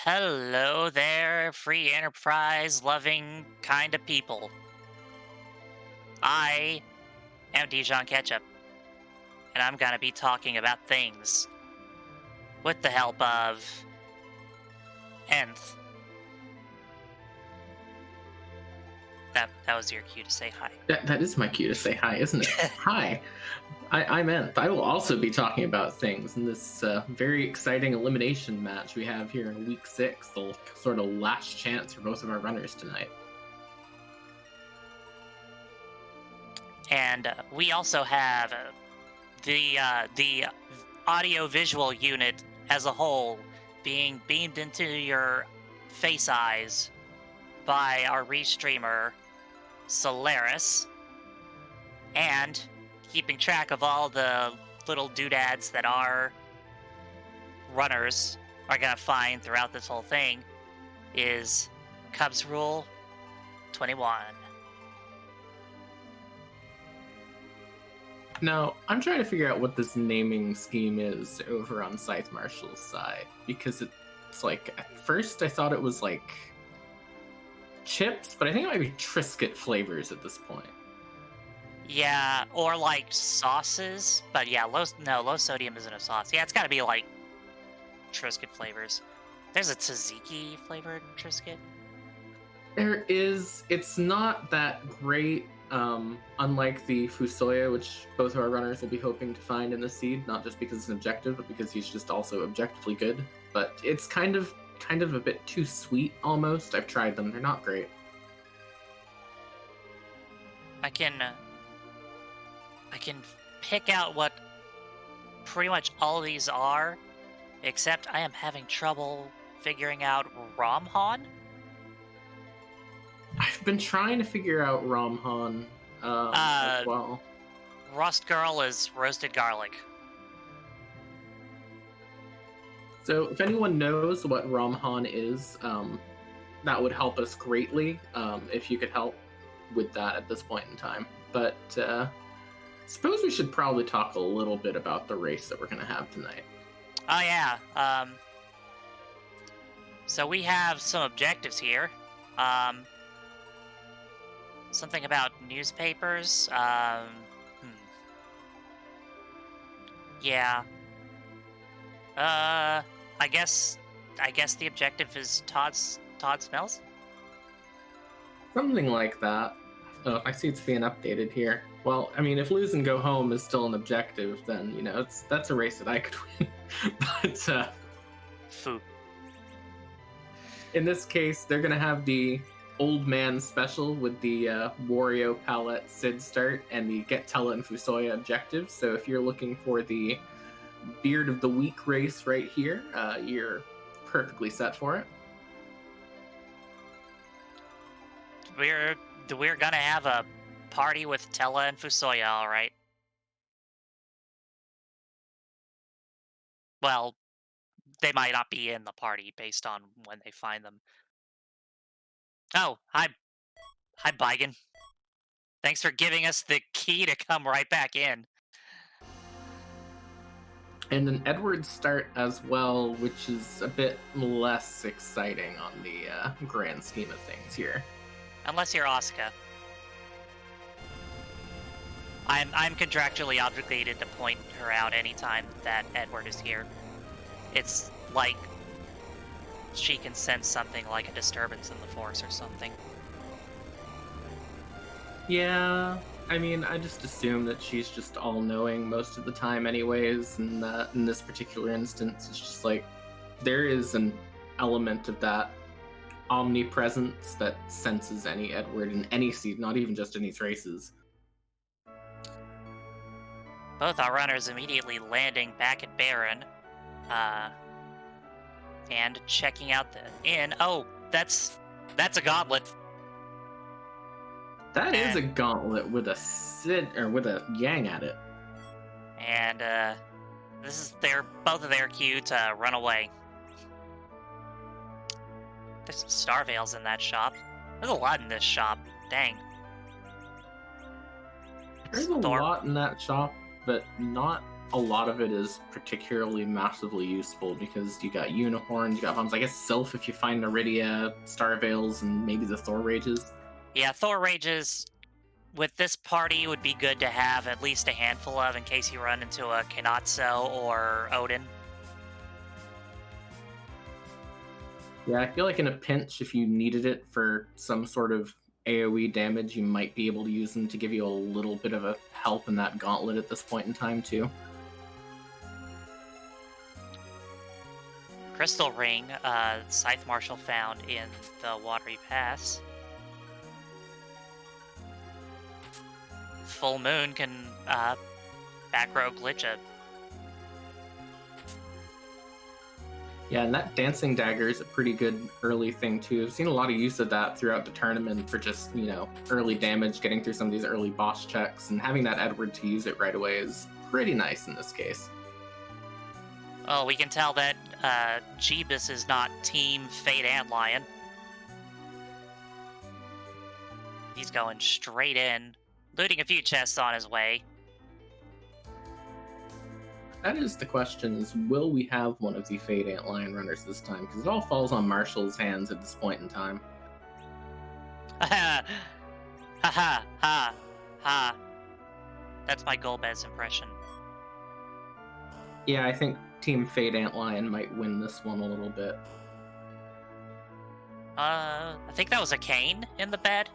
Hello there, free enterprise loving kind of people. I am Dijon Ketchup, and I'm gonna be talking about things with the help of Nth. That was your cue to say hi. That is my cue to say hi, isn't it? Hi, I'm Enth. I will also be talking about things in this very exciting elimination match we have here in Week 6, the sort of last chance for both of our runners tonight. And we also have the audio visual unit as a whole being beamed into your face eyes by our restreamer Solaris, and keeping track of all the little doodads that our runners are gonna find throughout this whole thing is Cubs Rule 21. Now, I'm trying to figure out what this naming scheme is over on ScytheMarshall's side, because it's like, at first I thought it was like chips, but I think it might be Triscuit flavors at this point. Yeah, or like sauces, but yeah, low sodium isn't a sauce. Yeah, it's gotta be like Triscuit flavors. There's a tzatziki flavored Triscuit. There is. It's not that great, unlike the Fusoya, which both of our runners will be hoping to find in the seed, not just because it's an objective, but because he's just also objectively good. But it's kind of a bit too sweet, almost. I've tried them. They're not great. I can pick out what pretty much all of these are, except I am having trouble figuring out Ramhan. I've been trying to figure out Ramhan as well. Rust Girl is roasted garlic. So if anyone knows what Ramhan is, that would help us greatly if you could help with that at this point in time. But suppose we should probably talk a little bit about the race that we're going to have tonight. Oh yeah. So we have some objectives here. Something about newspapers. Yeah. I guess the objective is Todd smells. Something like that. Oh, I see it's being updated here. Well, I mean, if lose and go home is still an objective, then, you know, that's a race that I could win. But Foo. in this case, they're going to have the old man special with the Wario Palette Sid start and the Get Tella and Fusoya objectives. So if you're looking for the Beard of the Week race right here, you're perfectly set for it. We're gonna have a party with Tella and Fusoya, all right. Well, they might not be in the party based on when they find them. Oh, hi Bigan. Thanks for giving us the key to come right back in. And an Edward start as well, which is a bit less exciting on the grand scheme of things here. Unless you're Asuka. I'm contractually obligated to point her out anytime that Edward is here. It's like she can sense something like a disturbance in the force or something. Yeah, I mean, I just assume that she's just all-knowing most of the time anyways, and in this particular instance, it's just like, there is an element of that omnipresence that senses any Edward in any seed, not even just in these races. Both our runners immediately landing back at Baron, and checking out the inn. Oh, that's a gauntlet. That is a gauntlet with a Sid or with a Yang at it. And this is both of their cue to run away. There's some star veils in that shop. There's a lot in this shop. Dang. There's a lot in that shop, but not a lot of it is particularly massively useful because you got Unicorns, you got bombs. I guess Sylph if you find Iridia, Star Veils, and maybe the Thor Rages. Yeah, Thor Rages with this party would be good to have at least a handful of in case you run into a Kanatsu or Odin. Yeah, I feel like in a pinch, if you needed it for some sort of AoE damage, you might be able to use them to give you a little bit of a help in that gauntlet at this point in time, too. Crystal Ring, ScytheMarshall found in the Watery Pass. Full Moon can back row glitch it. Yeah, and that Dancing Dagger is a pretty good early thing, too. I've seen a lot of use of that throughout the tournament for just, early damage, getting through some of these early boss checks, and having that Edward to use it right away is pretty nice in this case. Oh, we can tell that Jeebus is not Team Fate Antlion. He's going straight in, looting a few chests on his way. That is the question, is will we have one of the Fate Antlion runners this time? Because it all falls on Marshall's hands at this point in time. Ha ha ha ha. That's my Golbez impression. Yeah, I think Team Fate Antlion might win this one a little bit. I think that was a cane in the bed.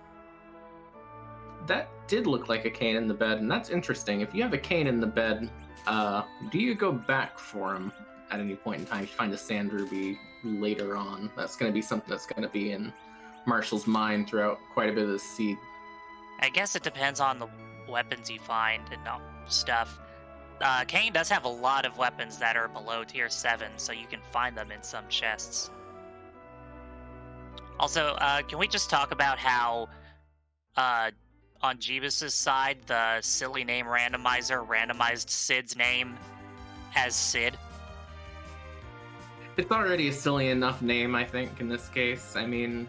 That did look like a cane in the bed, and that's interesting. If you have a cane in the bed, do you go back for him at any point in time? If you find a Sand Ruby later on, that's going to be something that's going to be in Marshall's mind throughout quite a bit of the seed. I guess it depends on the weapons you find and stuff. Kane does have a lot of weapons that are below tier 7, so you can find them in some chests. Also, can we just talk about how on Jeebus' side, the silly name randomizer randomized Sid's name as Sid? It's already a silly enough name, I think, in this case. I mean,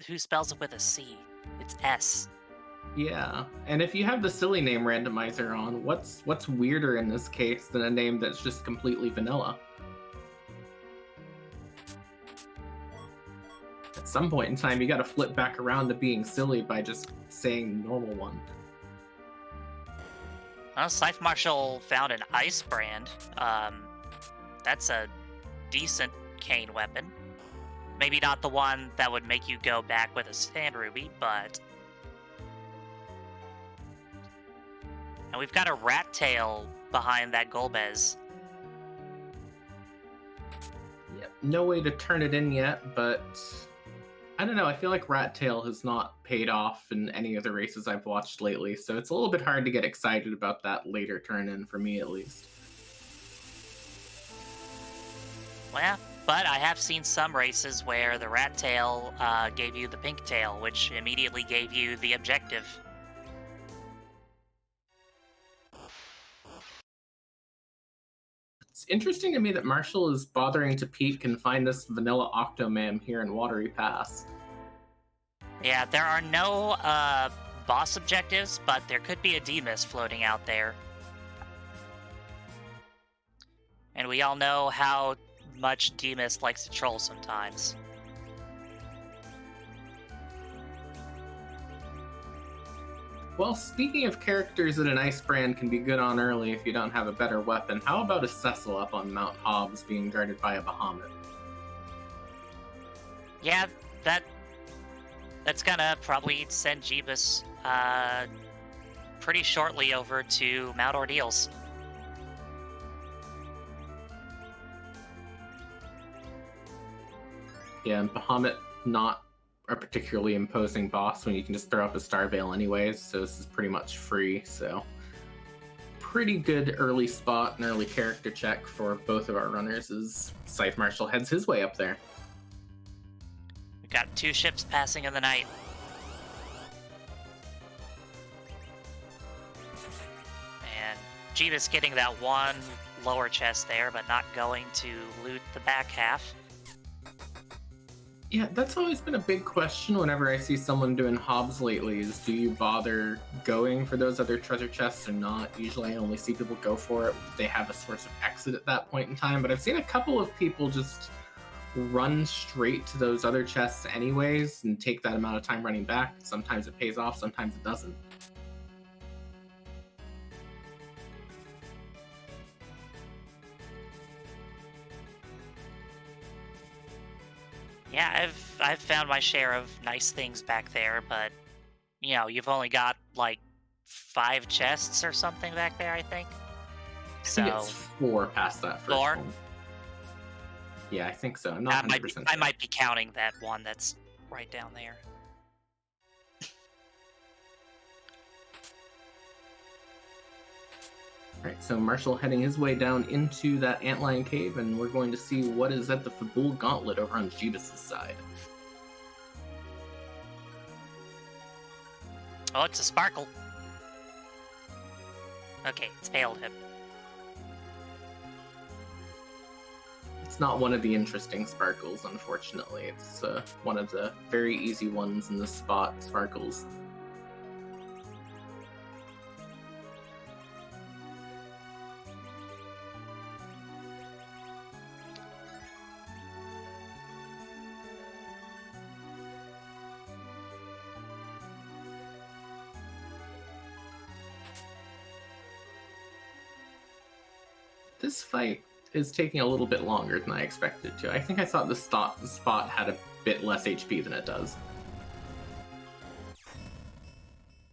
who spells it with a C? It's S. Yeah, and if you have the silly name randomizer on, what's weirder in this case than a name that's just completely vanilla? At some point in time, you gotta flip back around to being silly by just saying normal one. Well, ScytheMarshall found an ice brand. That's a decent cane weapon. Maybe not the one that would make you go back with a Sand Ruby, but... And we've got a rat tail behind that Golbez. Yeah, no way to turn it in yet, but I don't know. I feel like Rat Tail has not paid off in any of the races I've watched lately, so it's a little bit hard to get excited about that later turn in, for me at least. Well, but I have seen some races where the rat tail gave you the pink tail, which immediately gave you the objective. It's interesting to me that Marshall is bothering to peek and find this vanilla Octomam here in Watery Pass. Yeah, there are no boss objectives, but there could be a D-Mist floating out there. And we all know how much D-Mist likes to troll sometimes. Well, speaking of characters that an ice brand can be good on early if you don't have a better weapon, how about a Cecil up on Mount Hobbs being guarded by a Bahamut? Yeah, that's gonna probably send Jeebus pretty shortly over to Mount Ordeals. Yeah, and Bahamut not a particularly imposing boss when you can just throw up a Star Veil anyways, so this is pretty much free, so pretty good early spot and early character check for both of our runners as ScytheMarshall heads his way up there. We've got 2 ships passing in the night. And Jeebus getting that one lower chest there, but not going to loot the back half. Yeah, that's always been a big question whenever I see someone doing hobs lately is do you bother going for those other treasure chests or not? Usually I only see people go for it if they have a source of exit at that point in time, but I've seen a couple of people just run straight to those other chests anyways and take that amount of time running back. Sometimes it pays off, sometimes it doesn't. Yeah, I've found my share of nice things back there, but you've only got like 5 chests or something back there, I think. I think So it's 4 past that first 4. one. Yeah, I think so. I'm not 100% I sure. might be counting that one that's right down there. Alright, so Marshall heading his way down into that antlion cave, and we're going to see what is at the Fabul Gauntlet over on Jeebus' side. Oh, it's a sparkle. Okay, it's failed him. It's not one of the interesting sparkles, unfortunately. It's one of the very easy ones in the spot sparkles. This fight is taking a little bit longer than I expected to. I think I thought the spot had a bit less HP than it does.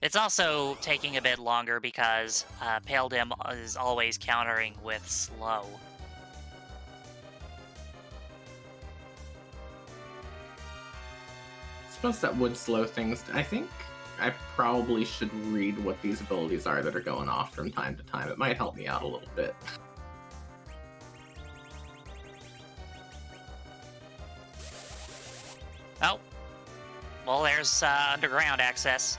It's also taking a bit longer because Pale Dim is always countering with slow. I suppose that would slow things. I think I probably should read what these abilities are that are going off from time to time. It might help me out a little bit. Oh, well, there's underground access.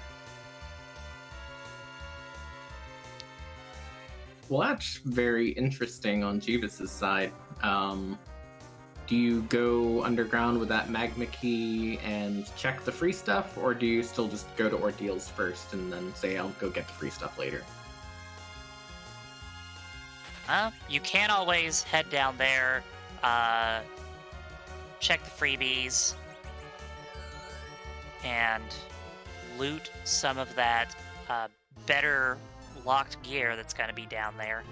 Well, that's very interesting on Jeebus' side. Do you go underground with that magma key and check the free stuff, or do you still just go to ordeals first and then say, I'll go get the free stuff later? You can always head down there, check the freebies, and loot some of that better locked gear that's going to be down there.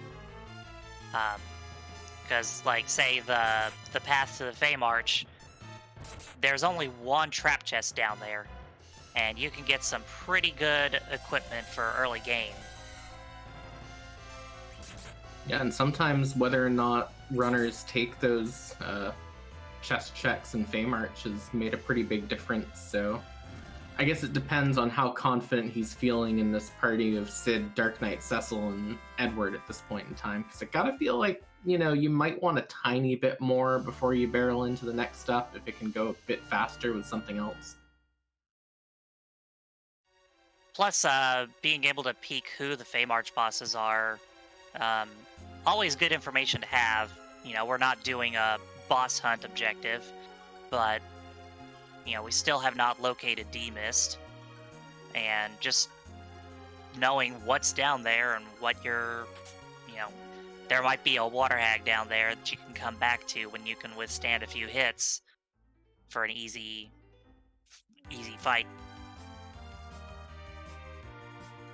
Because, like, say, the path to the Feymarch, there's only one trap chest down there, and you can get some pretty good equipment for early game. Yeah, and sometimes whether or not runners take those chest checks in Feymarch has made a pretty big difference, so I guess it depends on how confident he's feeling in this party of Sid, Dark Knight, Cecil, and Edward at this point in time, because I gotta feel like, you might want a tiny bit more before you barrel into the next stuff if it can go a bit faster with something else. Plus, being able to peek who the Feymarch bosses are, always good information to have. We're not doing a boss hunt objective, but, we still have not located D-Mist, and just knowing what's down there and what you're, there might be a water hag down there that you can come back to when you can withstand a few hits for an easy fight.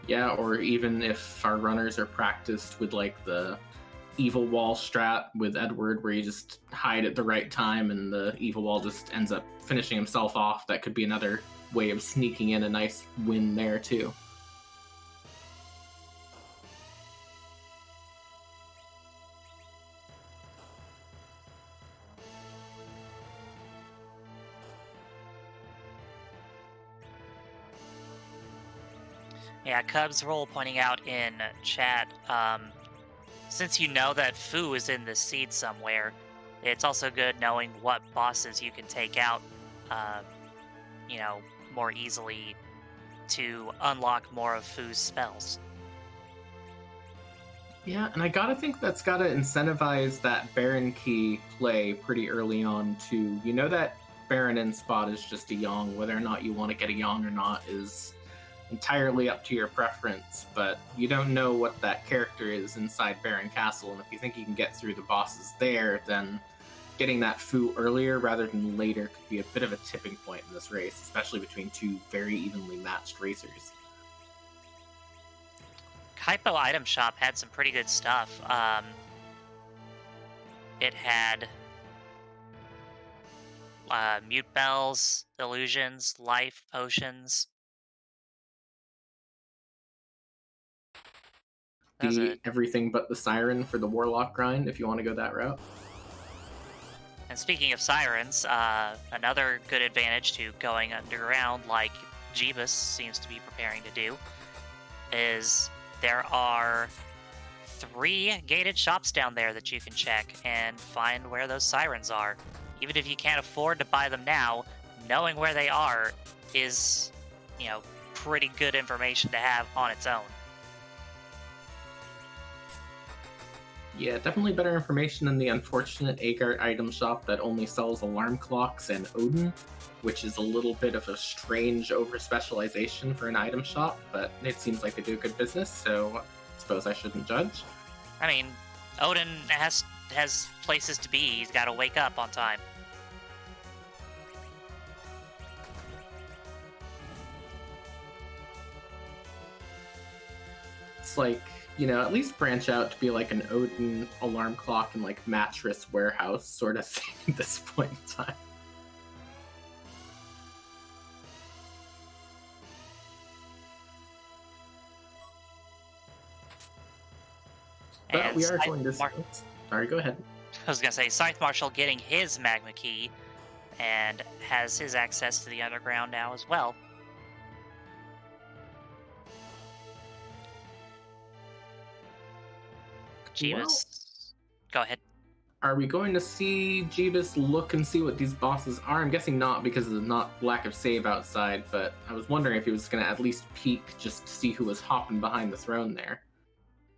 Yeah, or even if our runners are practiced with like the evil wall strat with Edward, where you just hide at the right time and the evil wall just ends up finishing himself off, that could be another way of sneaking in a nice win there too. Yeah, Cubs Roll pointing out in chat, since you know that Fu is in the seed somewhere, it's also good knowing what bosses you can take out, more easily to unlock more of Fu's spells. Yeah, and I gotta think that's gotta incentivize that Baron Key play pretty early on too. You know that Baron in spot is just a Yong. Whether or not you want to get a Yong or not is entirely up to your preference, but you don't know what that character is inside Baron Castle, and if you think you can get through the bosses there, then getting that Fu earlier rather than later could be a bit of a tipping point in this race, especially between two very evenly matched racers. Kaipo Item Shop had some pretty good stuff. It had mute bells, illusions, life potions. Everything but the siren for the warlock grind, if you want to go that route. And speaking of sirens, another good advantage to going underground, like Jeebus seems to be preparing to do, is there are 3 gated shops down there that you can check and find where those sirens are. Even if you can't afford to buy them now, knowing where they are is, pretty good information to have on its own. Yeah, definitely better information than the unfortunate Agart item shop that only sells alarm clocks and Odin, which is a little bit of a strange over-specialization for an item shop, but it seems like they do good business, so I suppose I shouldn't judge. I mean, Odin has places to be. He's got to wake up on time. It's like, at least branch out to be like an Odin alarm clock and like mattress warehouse sort of thing at this point in time. But And we are going to... Sorry, go ahead. I was going to say, ScytheMarshall getting his magma key and has his access to the underground now as well. Jeebus. Well, go ahead. Are we going to see Jeebus look and see what these bosses are? I'm guessing not, because of the lack of save outside, but I was wondering if he was going to at least peek just to see who was hopping behind the throne there.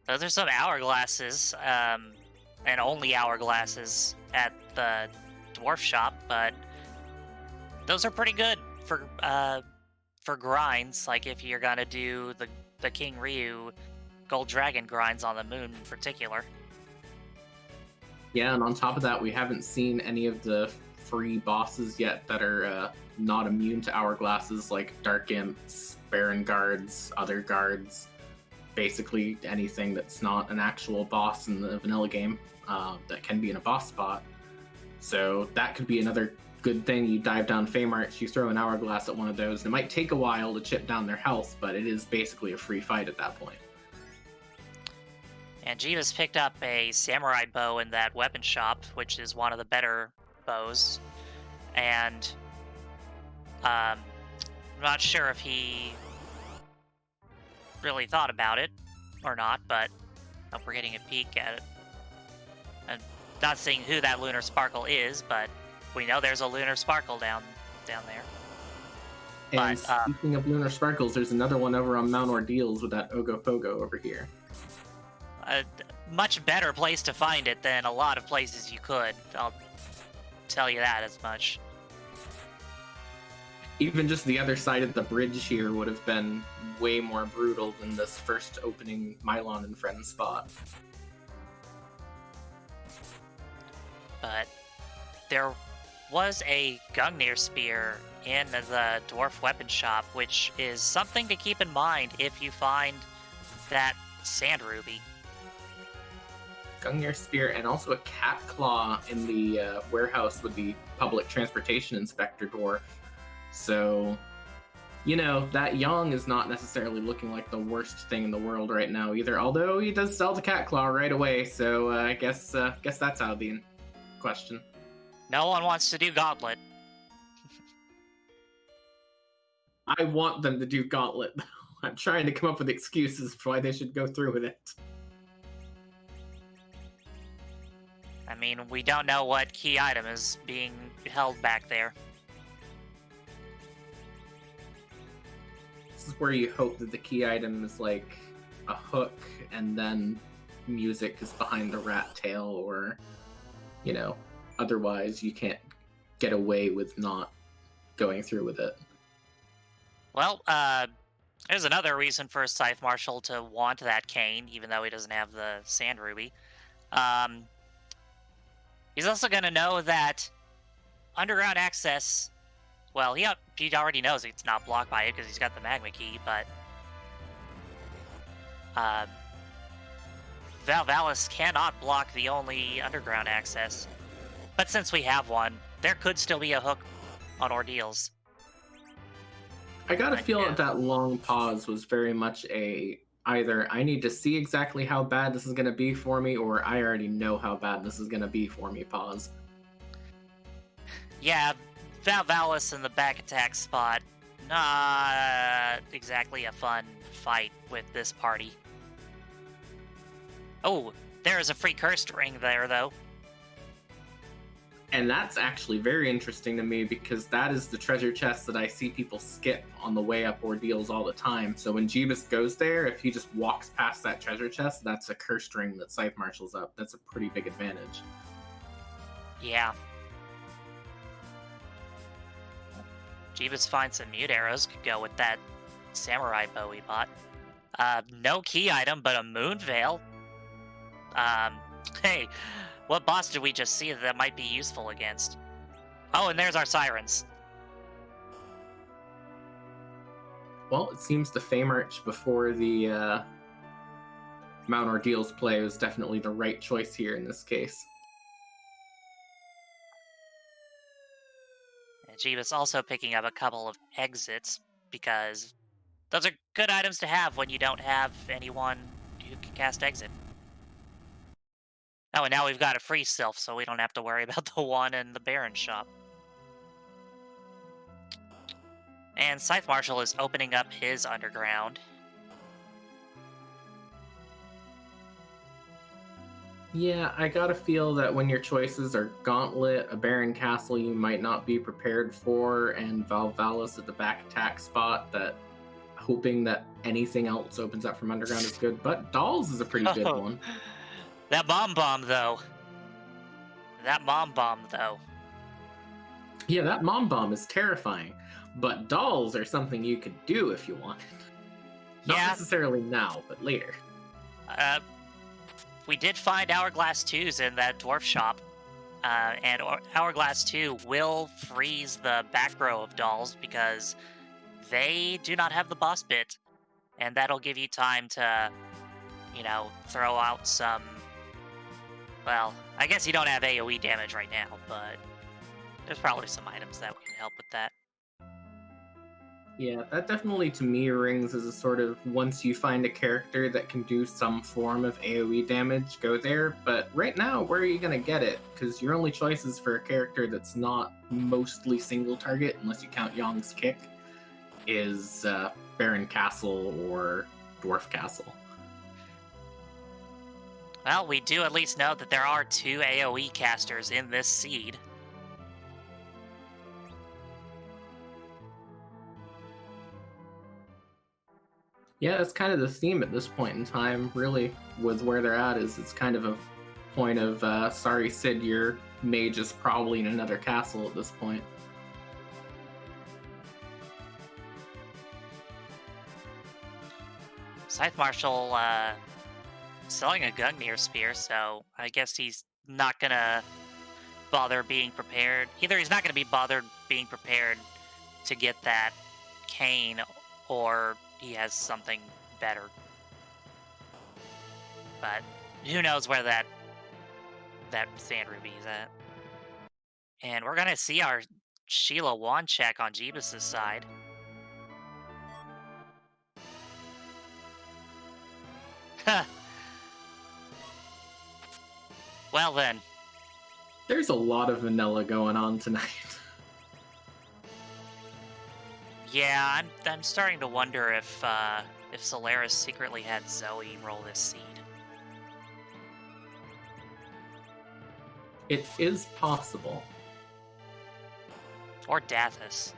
Those are some hourglasses, and only hourglasses at the dwarf shop, but those are pretty good for grinds, like if you're going to do the King Ryu Gold Dragon grinds on the moon in particular. Yeah, and on top of that, we haven't seen any of the free bosses yet that are not immune to hourglasses, like Dark Imps, Baron Guards, other guards, basically anything that's not an actual boss in the vanilla game that can be in a boss spot. So that could be another good thing. You dive down Feymarch, you throw an hourglass at one of those, and it might take a while to chip down their health, but it is basically a free fight at that point. And Jeebus picked up a samurai bow in that weapon shop, which is one of the better bows. And I'm not sure if he really thought about it or not, but we're getting a peek at it. And not seeing who that Lunar Sparkle is, but we know there's a Lunar Sparkle down there. And speaking of Lunar Sparkles, there's another one over on Mount Ordeals with that Ogopogo over here. A much better place to find it than a lot of places you could. I'll tell you that as much. Even just the other side of the bridge here would have been way more brutal than this first opening Mylon and Friends spot. But there was a Gungnir Spear in the Dwarf Weapon Shop, which is something to keep in mind if you find that Sand Ruby. Gungnir Spear, and also a Cat Claw in the warehouse with the Public Transportation Inspector Dwarf. So, that Yang is not necessarily looking like the worst thing in the world right now either, although he does sell the Cat Claw right away, so I guess that's out of the question. No one wants to do Gauntlet. I want them to do Gauntlet. I'm trying to come up with excuses for why they should go through with it. I mean, we don't know what key item is being held back there. This is where you hope that the key item is like a hook and then music is behind the rat tail, or, otherwise you can't get away with not going through with it. Well, there's another reason for ScytheMarshall to want that cane, even though he doesn't have the Sand Ruby. Um, he's also going to know that underground access, well, he already knows it's not blocked by it because he's got the Magma Key, but Valvalis cannot block the only underground access. But since we have one, there could still be a hook on Ordeals. I gotta feel that long pause was very much either I need to see exactly how bad this is gonna be for me, or I already know how bad this is gonna be for me pause. Yeah, Valvalis in the back attack spot, not exactly a fun fight with this party. Oh, there is a free cursed ring there, though. And that's actually very interesting to me because that is the treasure chest that I see people skip on the way up Ordeals all the time. So when Jeebus goes there, if he just walks past that treasure chest, that's a cursed ring that ScytheMarshall's up. That's a pretty big advantage. Yeah. Jeebus finds some mute arrows, could go with that samurai bow he bought. No key item, but a moon veil. Hey, what boss did we just see that might be useful against? Oh, and there's our sirens. Well, it seems the Feymarch before the Mount Ordeals play was definitely the right choice here in this case. And Jeebus also picking up a couple of exits because those are good items to have when you don't have anyone who can cast exit. Oh, and now we've got a free sylph, so we don't have to worry about the one in the Baron shop. And ScytheMarshall is opening up his underground. Yeah, I gotta feel that when your choices are Gauntlet, a Baron Castle you might not be prepared for, and Valvalis at the back attack spot, that hoping that anything else opens up from underground is good. But Dolls is a pretty good one. That bomb, though. Yeah, that bomb is terrifying. But Dolls are something you could do if you wanted. Not necessarily now, but later. We did find Hourglass 2s in that dwarf shop. And Hourglass 2 will freeze the back row of Dolls because they do not have the boss bit. And that'll give you time to, throw out some... Well, I guess you don't have AoE damage right now, but there's probably some items that can help with that. Yeah, that definitely to me rings as a sort of once you find a character that can do some form of AoE damage, go there. But right now, where are you going to get it? Because your only choices for a character that's not mostly single target, unless you count Yong's Kick, is Baron Castle or Dwarf Castle. Well, we do at least know that there are 2 AoE casters in this seed. Yeah, it's kind of the theme at this point in time, really, with where they're at, is it's kind of a point of, sorry, Sid, your mage is probably in another castle at this point. ScytheMarshall, selling a Gungnir Spear, so I guess he's not gonna bother being prepared. Either he's not gonna be bothered being prepared to get that cane, or he has something better. But who knows where that Sand Ruby is at. And we're gonna see our Sheila wand check on Jeebus' side. Well then. There's a lot of vanilla going on tonight. Yeah, I'm starting to wonder if Solaris secretly had Zoe roll this seed. It is possible. Or Dathus.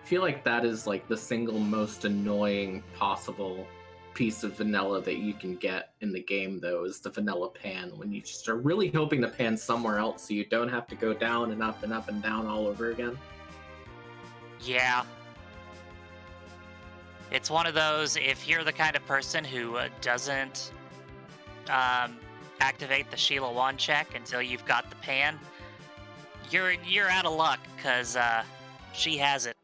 I feel like that is like the single most annoying possible piece of vanilla that you can get in the game, though, is the vanilla pan, when you just are really hoping to pan somewhere else so you don't have to go down and up and up and down all over again. Yeah. It's one of those, if you're the kind of person who doesn't activate the Sheila 1 check until you've got the pan, you're out of luck, because she has it.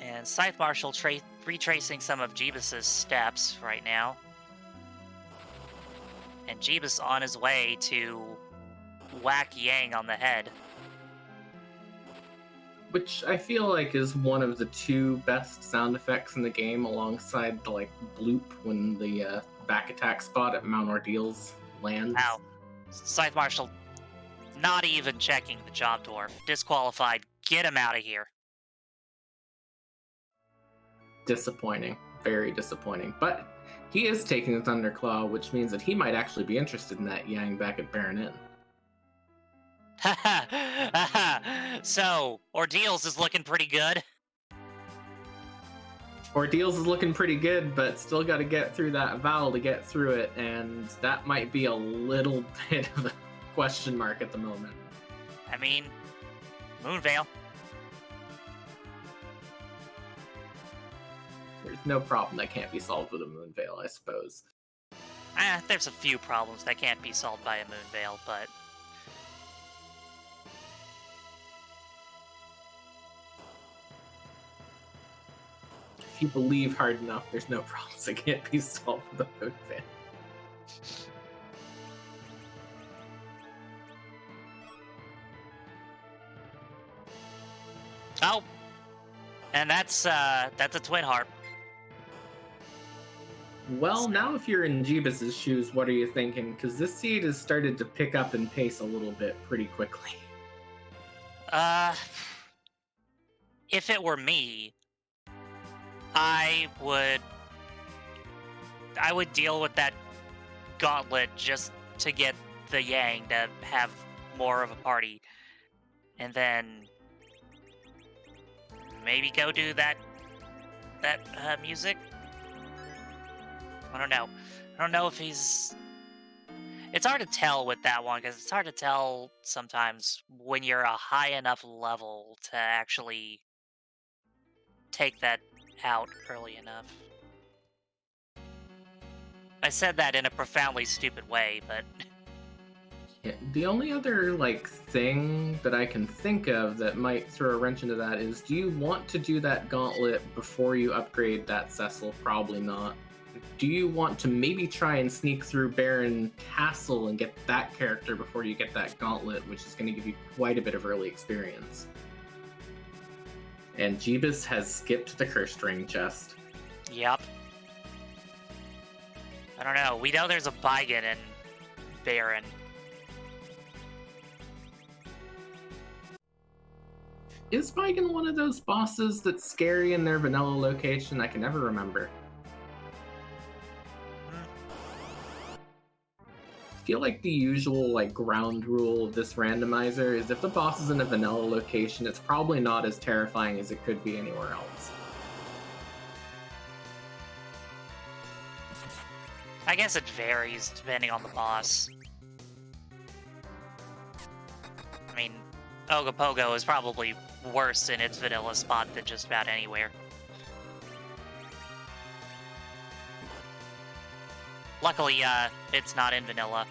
And ScytheMarshall retracing some of Jeebus's steps right now. And Jeebus on his way to whack Yang on the head. Which I feel like is one of the two best sound effects in the game, alongside the bloop when the back attack spot at Mount Ordeals lands. Wow. ScytheMarshall not even checking the Job Dwarf. Disqualified. Get him out of here. Disappointing. Very disappointing. But he is taking the Thunderclaw, which means that he might actually be interested in that Yang back at Baron Inn. So, Ordeals is looking pretty good. Ordeals is looking pretty good, but still got to get through that Val to get through it, and that might be a little bit of a question mark at the moment. I mean, Moonveil. There's no problem that can't be solved with a Moonveil, I suppose. There's a few problems that can't be solved by a Moonveil, but... If you believe hard enough, there's no problems that can't be solved with a Moonveil. Oh! And that's a Twin Harp. Well, now if you're in Jeebus's shoes, what are you thinking? Because this seed has started to pick up in pace a little bit pretty quickly. If it were me, I would deal with that gauntlet just to get the Yang to have more of a party. And then maybe go do that music. I don't know. I don't know if he's... It's hard to tell with that one, because it's hard to tell sometimes when you're a high enough level to actually take that out early enough. I said that in a profoundly stupid way, but... Yeah, the only other thing that I can think of that might throw a wrench into that is, do you want to do that gauntlet before you upgrade that Cecil? Probably not. Do you want to maybe try and sneak through Baron Castle and get that character before you get that gauntlet, which is going to give you quite a bit of early experience? And Jeebus has skipped the Cursed Ring chest. Yep. I don't know. We know there's a Baigan in Baron. Is Baigan one of those bosses that's scary in their vanilla location? I can never remember. I feel like the usual ground rule of this randomizer is if the boss is in a vanilla location, it's probably not as terrifying as it could be anywhere else. I guess it varies depending on the boss. I mean, Ogopogo is probably worse in its vanilla spot than just about anywhere. Luckily, it's not in vanilla.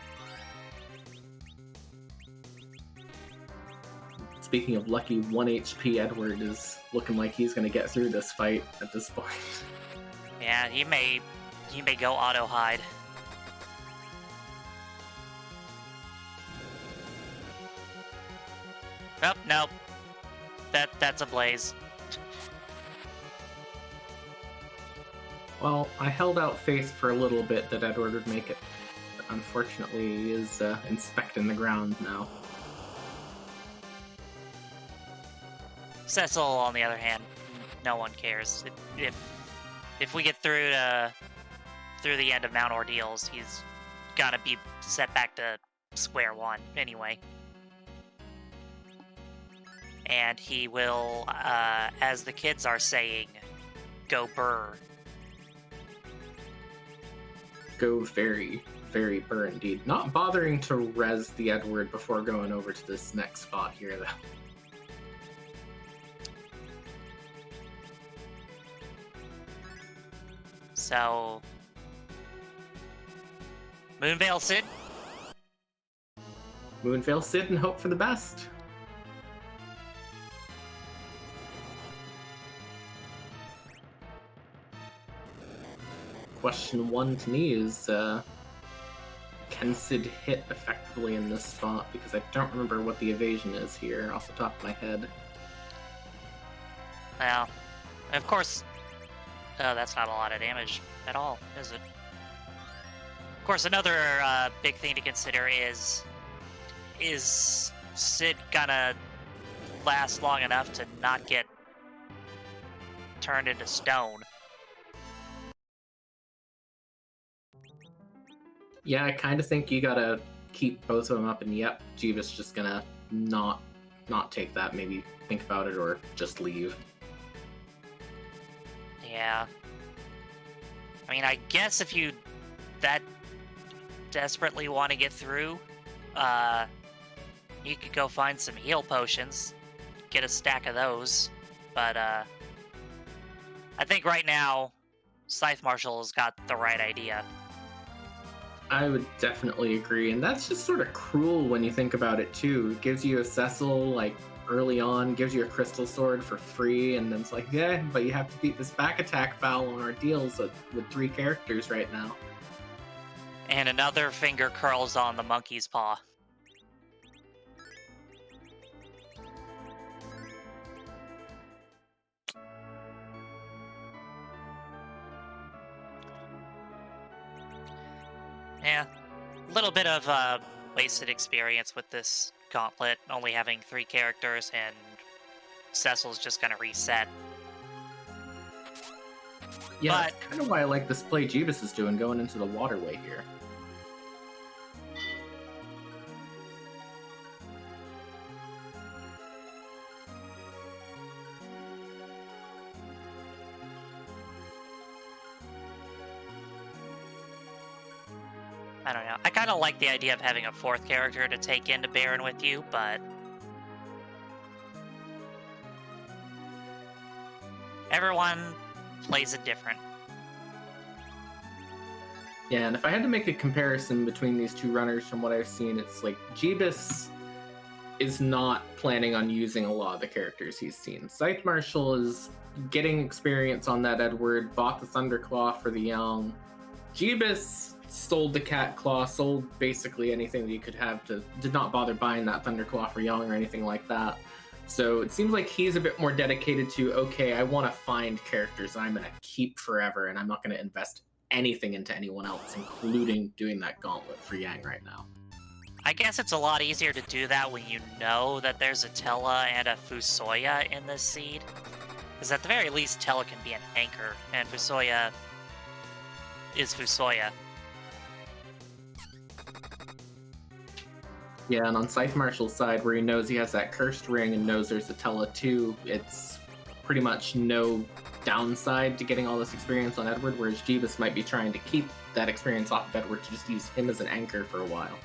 Speaking of lucky, 1 HP Edward is looking like he's going to get through this fight at this point. Yeah, he may go auto-hide. Nope. That's a Blaze. Well, I held out faith for a little bit that Edward would make it, but unfortunately he is inspecting the ground now. Cecil, on the other hand, no one cares. If we get through the end of Mount Ordeals, he's gotta be set back to square one anyway. and he will, as the kids are saying, go burr. Go very, very burr indeed. Not bothering to res the Edward before going over to this next spot here, though. So, Moonveil Sid. Moonveil sit and hope for the best. Question one to me is, can Sid hit effectively in this spot? Because I don't remember what the evasion is here off the top of my head. Well, of course, that's not a lot of damage at all, is it? Of course, another big thing to consider is Sid gonna last long enough to not get turned into stone? Yeah, I kind of think you gotta keep both of them up, and yep, Jeebus just gonna not take that, maybe think about it, or just leave. Yeah. I mean, I guess if you that desperately want to get through, you could go find some heal potions, get a stack of those, but I think right now, ScytheMarshall has got the right idea. I would definitely agree, and that's just sort of cruel when you think about it too. It gives you a Cecil, like, early on, gives you a crystal sword for free, and then it's like, yeah, but you have to beat this back attack foul on our deals with 3 characters right now. And another finger curls on the monkey's paw. Yeah, a little bit of wasted experience with this gauntlet, only having 3 characters, and Cecil's just gonna reset. Yeah, But that's kind of why I like this play Jeebus is doing, going into the waterway here. I don't know. I kind of like the idea of having a 4th character to take into Baron with you, but everyone plays it different. Yeah, and if I had to make a comparison between these 2 runners from what I've seen, it's like Jeebus is not planning on using a lot of the characters he's seen. ScytheMarshall is getting experience on that Edward, bought the Thunderclaw for the young. Jeebus sold the Cat Claw, sold basically anything that you could have, did not bother buying that Thunderclaw for young or anything like that. So it seems like he's a bit more dedicated to, okay, I want to find characters that I'm going to keep forever, and I'm not going to invest anything into anyone else, including doing that gauntlet for Yang right now. I guess it's a lot easier to do that when you know that there's a Tella and a Fusoya in this seed. Because at the very least, Tella can be an anchor, and Fusoya is Fusoya. Yeah, and on ScytheMarshall's side, where he knows he has that cursed ring and knows there's a Tella too, it's pretty much no downside to getting all this experience on Edward, whereas Jeebus might be trying to keep that experience off of Edward to just use him as an anchor for a while.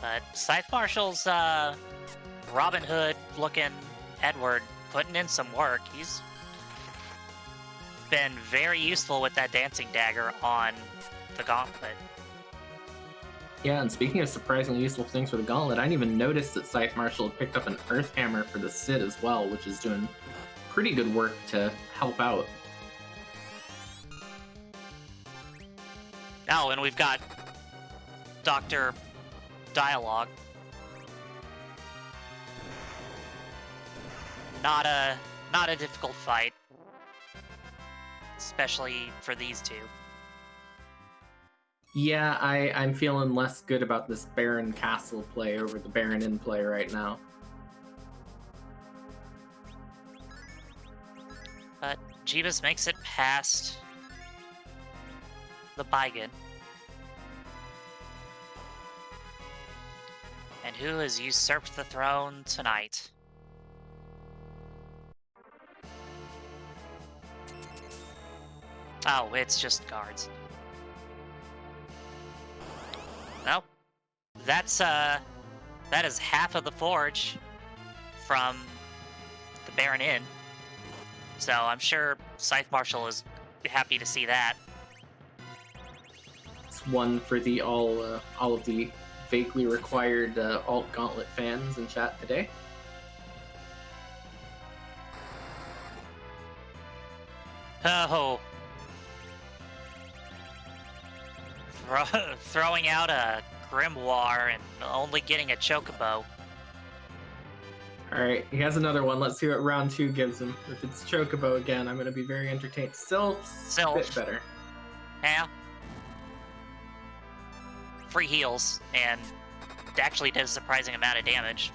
But ScytheMarshall's Robin Hood looking Edward putting in some work. He's been very useful with that dancing dagger on the gauntlet. Yeah, and speaking of surprisingly useful things for the gauntlet, I didn't even notice that ScytheMarshall had picked up an Earth Hammer for the Sid as well, which is doing pretty good work to help out. Oh, and we've got Dr. Dialogue. Not a difficult fight, especially for these 2. Yeah, I'm feeling less good about this Baron Castle play over the Baron Inn play right now. But Jeebus makes it past the Baigan. And who has usurped the throne tonight? Oh, it's just guards. Nope. That is half of the forge from the Baron Inn. So I'm sure ScytheMarshall is happy to see that. It's one for the all of the vaguely required alt gauntlet fans in chat today. Oh. Throwing out a grimoire and only getting a chocobo. Alright, he has another one. Let's see what round 2 gives him. If it's chocobo again, I'm going to be very entertained. Sylph's a bit better. Yeah. Free heals, and actually does a surprising amount of damage.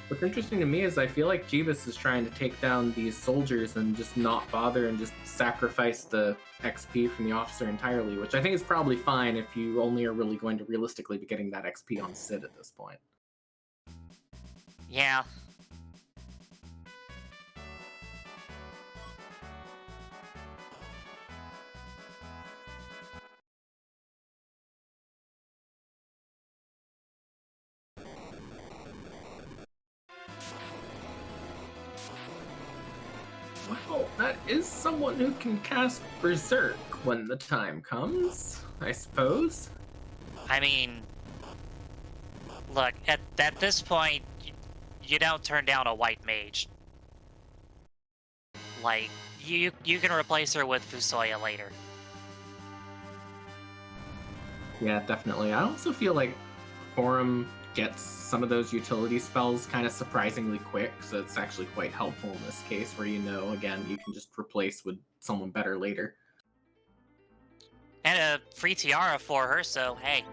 What's interesting to me is I feel like Jeebus is trying to take down these soldiers and just not bother and just sacrifice the XP from the officer entirely, which I think is probably fine if you only are really going to realistically be getting that XP on Sid at this point. Yeah. Well, that is someone who can cast Berserk when the time comes, I suppose. I mean, look, at this point, you don't turn down a white mage. Like, you can replace her with Fusoya later. Yeah, definitely. I also feel like Forum gets some of those utility spells kind of surprisingly quick, so it's actually quite helpful in this case where again, you can just replace with someone better later. And a free tiara for her, so hey.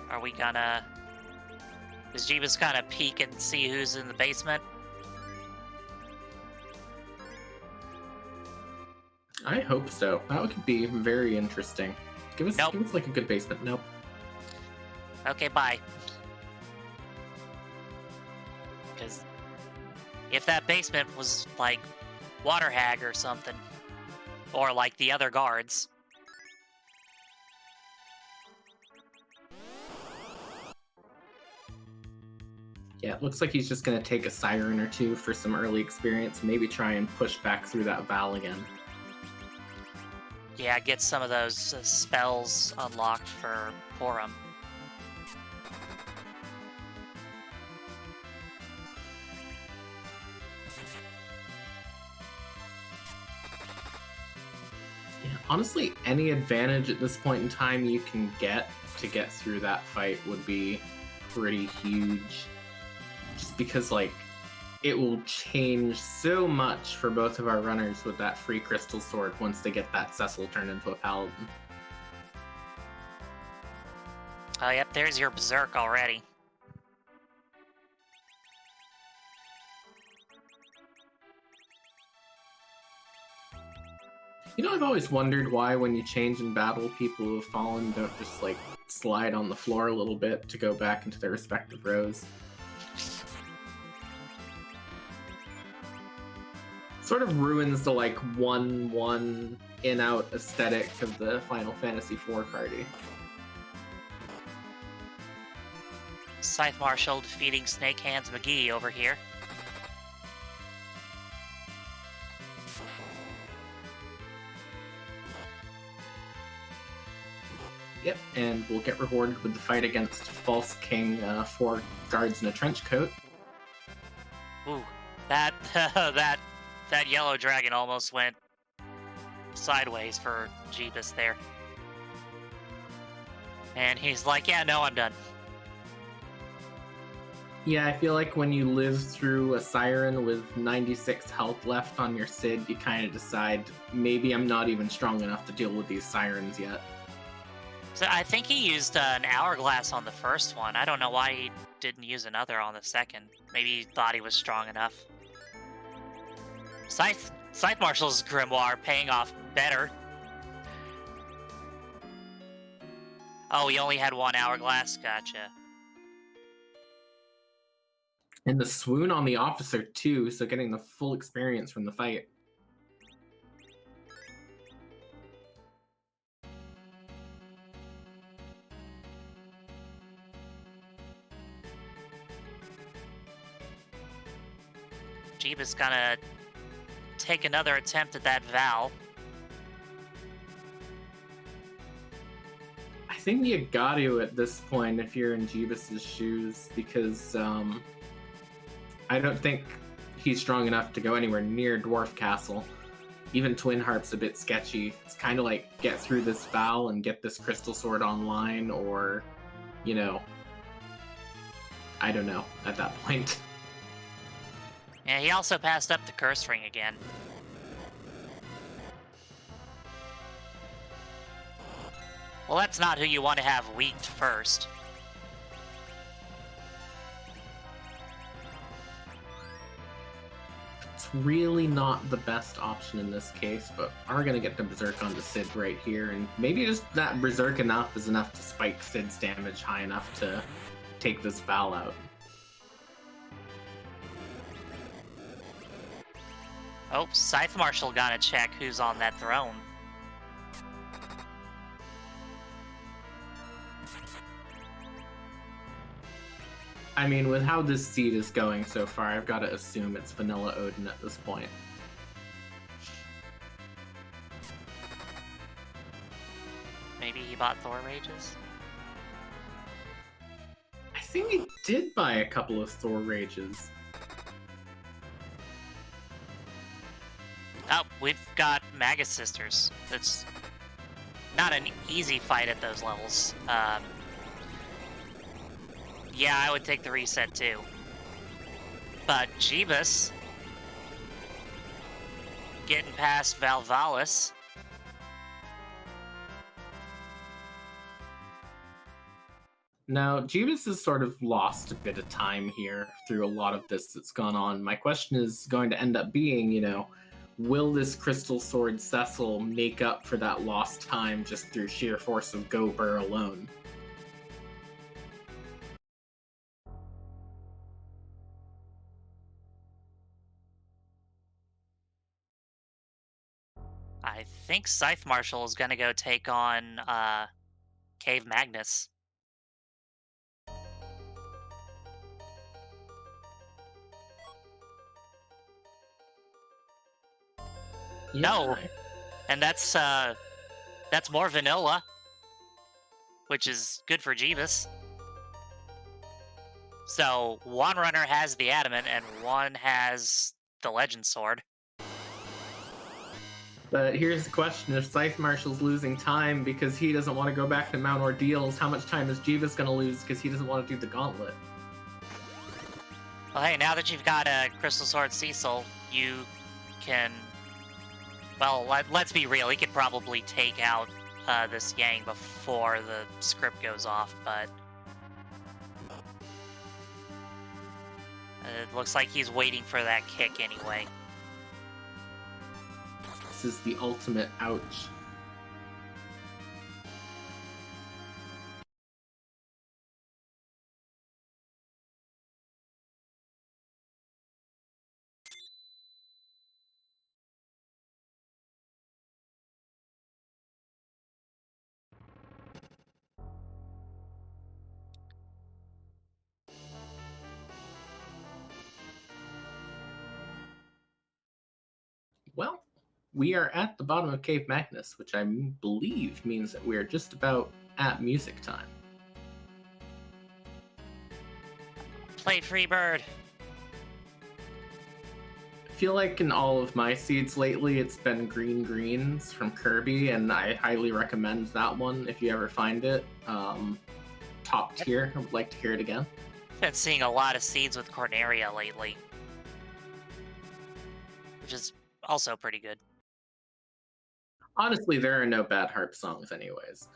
Are we gonna... Is Jeebus gonna peek and see who's in the basement? I hope so. That would be very interesting. Give us like a good basement. Nope. Okay, bye. Because if that basement was like Water Hag or something, or like the other guards. Yeah, it looks like he's just going to take a siren or two for some early experience, maybe try and push back through that Val again. Yeah, get some of those spells unlocked for Porum. Yeah, honestly, any advantage at this point in time you can get to get through that fight would be pretty huge. Just because, like, it will change so much for both of our runners with that free crystal sword once they get that Cecil turned into a paladin. Oh, yep, there's your Berserk already. You know, I've always wondered why when you change in battle, people who have fallen don't just, like, slide on the floor a little bit to go back into their respective rows. Sort of ruins the, like, 1-1 in-out aesthetic of the Final Fantasy IV party. ScytheMarshall defeating Snake Hands McGee over here. Yep, and we'll get rewarded with the fight against False King, 4 guards in a trench coat. Ooh, that yellow dragon almost went sideways for Jeebus there. And he's like, yeah, no, I'm done. Yeah, I feel like when you live through a Siren with 96 health left on your Sid, you kind of decide, maybe I'm not even strong enough to deal with these Sirens yet. So I think he used an hourglass on the first one. I don't know why he didn't use another on the second. Maybe he thought he was strong enough. ScytheMarshall's grimoire paying off better. Oh, he only had 1 hourglass? Gotcha. And the swoon on the officer, too, so getting the full experience from the fight. Jeebus gonna take another attempt at that Val. I think you got to at this point if you're in Jeebus's shoes, because I don't think he's strong enough to go anywhere near Dwarf Castle. Even Twin Harp's a bit sketchy. It's kind of like get through this Val and get this Crystal Sword online, or, you know, I don't know at that point. Yeah, he also passed up the Curse Ring again. Well, that's not who you want to have weaked first. It's really not the best option in this case, but are going to get the Berserk onto Sid right here, and maybe just that Berserk enough is enough to spike Sid's damage high enough to take this Val out. Oh, ScytheMarshall gotta check who's on that throne. I mean, with how this seed is going so far, I've got to assume it's Vanilla Odin at this point. Maybe he bought Thor Rages? I think he did buy a couple of Thor Rages. Oh, we've got Magus Sisters. That's not an easy fight at those levels. Yeah, I would take the reset too. But Jeebus getting past Valvalis. Now, Jeebus has sort of lost a bit of time here through a lot of this that's gone on. My question is going to end up being, you know, will this Crystal Sword Cecil make up for that lost time just through sheer force of Gober alone? I think ScytheMarshall is going to go take on Cave Magnus. Yeah. No, and that's more vanilla, which is good for Jeebus. So one runner has the adamant and one has the legend sword. But here's the question, if ScytheMarshall's losing time because he doesn't want to go back to Mount Ordeals, how much time is Jeebus going to lose because he doesn't want to do the gauntlet? Well, hey, now that you've got a Crystal Sword Cecil, you can... Well, let's be real, he could probably take out this Yang before the script goes off, but... it looks like he's waiting for that kick anyway. This is the ultimate ouch. Well, we are at the bottom of Cave Magnus, which I believe means that we are just about at music time. Play Freebird! I feel like in all of my seeds lately, it's been Green Greens from Kirby, and I highly recommend that one if you ever find it. Top tier. I would like to hear it again. Been seeing a lot of seeds with Corneria lately, which is also pretty good. Honestly, there are no bad harp songs anyways.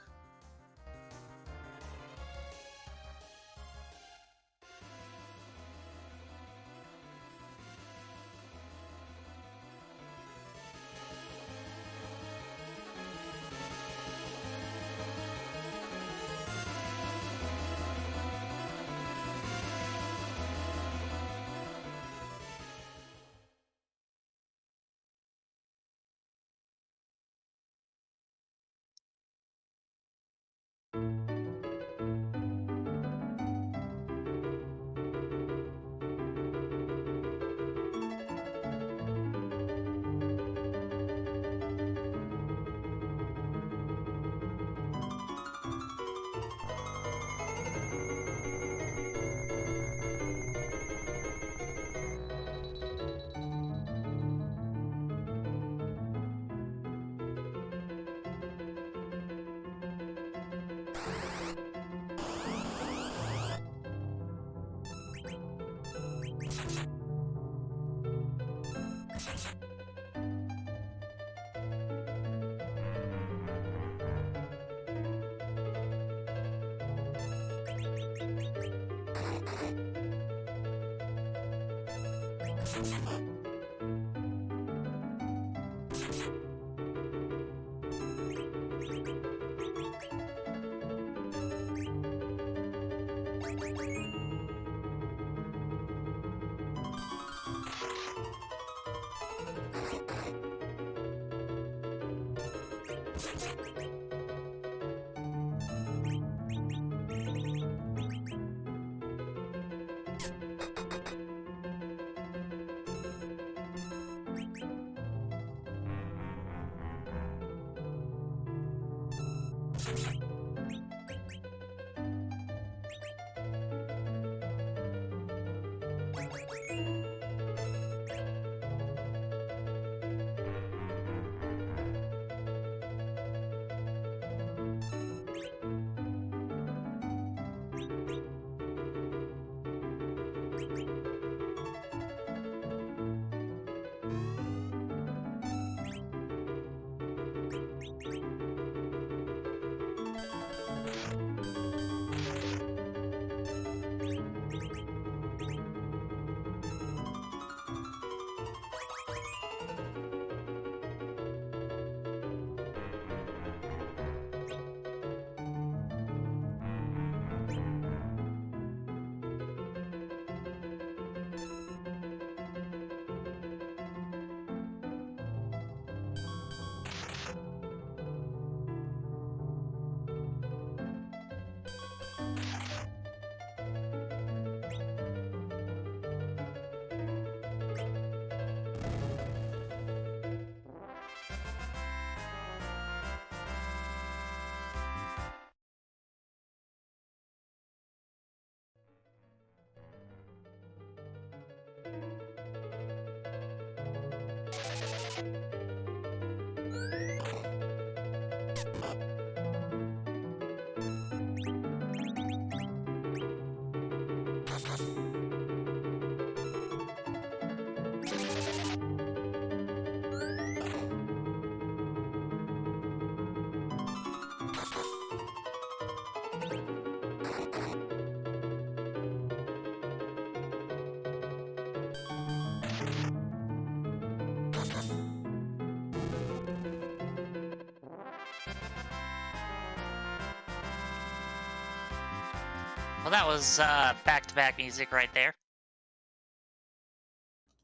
Well, that was back-to-back music right there.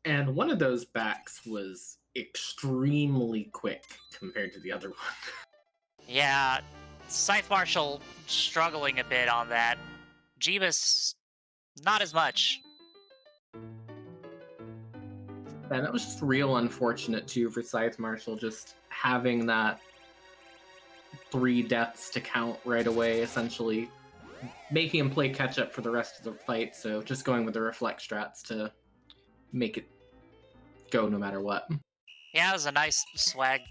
And one of those backs was extremely quick compared to the other one. Yeah, ScytheMarshall struggling a bit on that. Jeebus, not as much. And that was just real unfortunate too for ScytheMarshall, just having that 3 deaths to count right away, essentially making him play catch up for the rest of the fight. So just going with the reflect strats to make it go no matter what. Yeah, it was a nice swag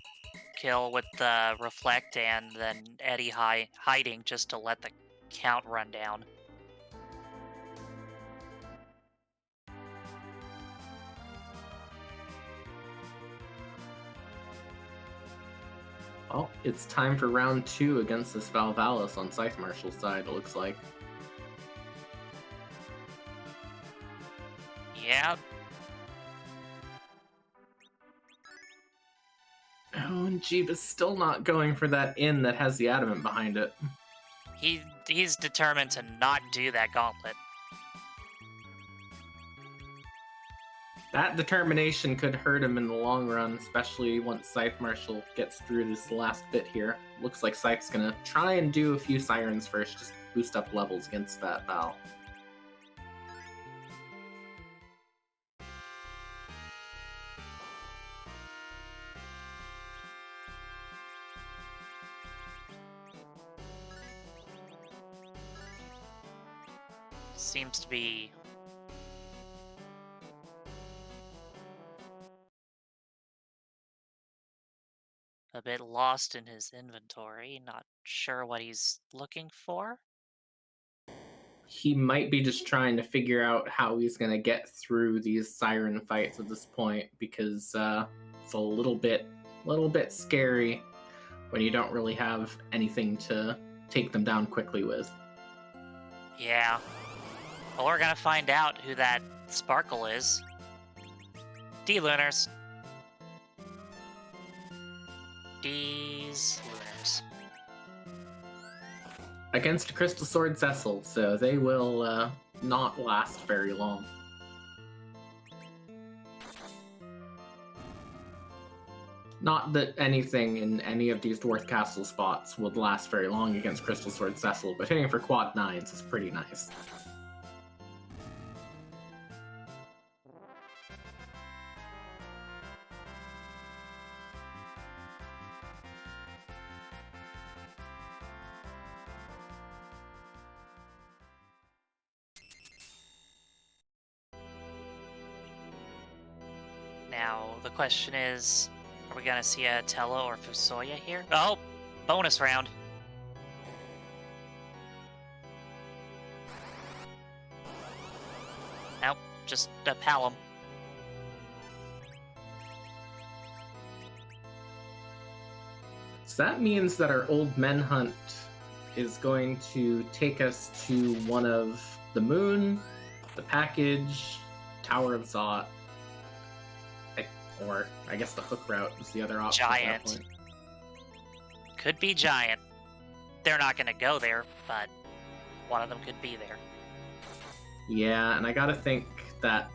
kill with the reflect and then Eddie hiding just to let the count run down. Well, it's time for round 2 against this Valvalis on ScytheMarshall's side, it looks like. Yeah. Oh, and Jeebus still not going for that in that has the adamant behind it. He's determined to not do that gauntlet. That determination could hurt him in the long run, especially once ScytheMarshall gets through this last bit here. Looks like Scythe's gonna try and do a few sirens first, just boost up levels against that Val. Seems to be a bit lost in his inventory, not sure what he's looking for. He might be just trying to figure out how he's gonna get through these siren fights at this point, because it's a little bit scary when you don't really have anything to take them down quickly with. Yeah. Well, we're gonna find out who that Sparkle is. D-Lunars. D's Lunars. Against Crystal Sword Cecil, so they will not last very long. Not that anything in any of these Dwarf Castle spots would last very long against Crystal Sword Cecil, but hitting for quad 9s is pretty nice. Now, the question is, are we gonna see a Tello or Fusoya here? Oh, bonus round. Nope, just a Palom. So that means that our old men hunt is going to take us to one of the moon, the package, Tower of Zot, or I guess the hook route is the other option. Giant. Could be Giant. They're not gonna go there, but one of them could be there. Yeah, and I gotta think that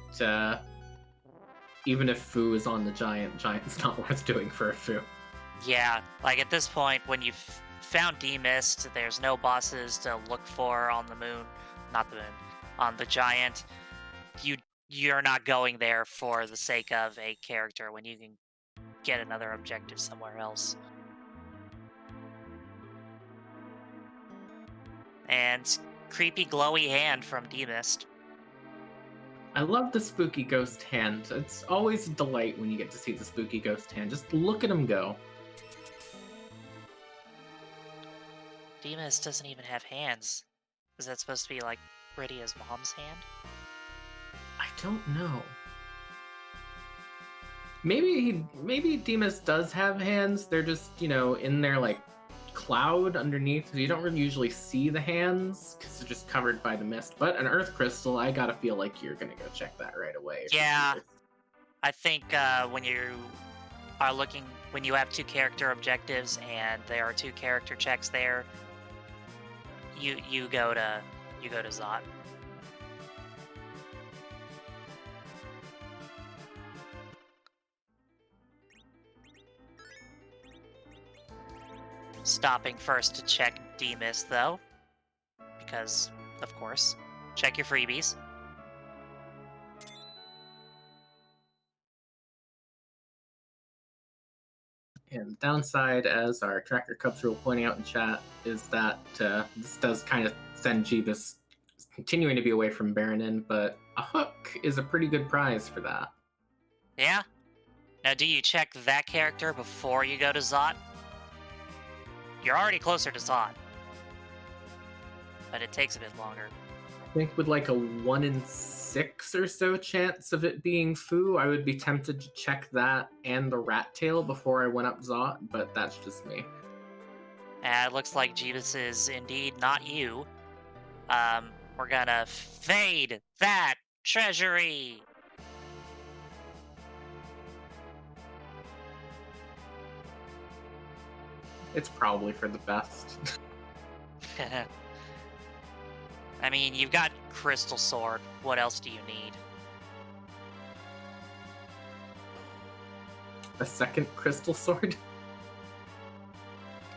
even if Fu is on the Giant's not worth doing for a Fu. Yeah, like at this point, when you've found D-Mist, there's no bosses to look for on the moon. Not the moon. On the Giant. You're not going there for the sake of a character when you can get another objective somewhere else. And creepy glowy hand from D-Mist. I love the spooky ghost hand. It's always a delight when you get to see the spooky ghost hand. Just look at him go. D-Mist doesn't even have hands. Is that supposed to be like Rydia's mom's hand? I don't know. Maybe Demas does have hands. They're just, in their like cloud underneath. So you don't really usually see the hands because they're just covered by the mist. But an earth crystal, I gotta feel like you're gonna go check that right away. Yeah, I think when you are looking, when you have 2 character objectives and there are 2 character checks there, you go to Zot. Stopping first to check D-Mist, though. Because, of course, check your freebies. And the downside, as our tracker Cubs were pointing out in chat, is that this does kind of send Jeebus continuing to be away from Baronin, but a hook is a pretty good prize for that. Yeah? Now, do you check that character before you go to Zot? You're already closer to Zot. But it takes a bit longer. I think with like a 1 in 6 or so chance of it being Fu, I would be tempted to check that and the rat tail before I went up Zot, but that's just me. It looks like Jeebus is indeed not you. We're gonna fade that treasury! It's probably for the best. I mean, you've got Crystal Sword. What else do you need? A second crystal sword?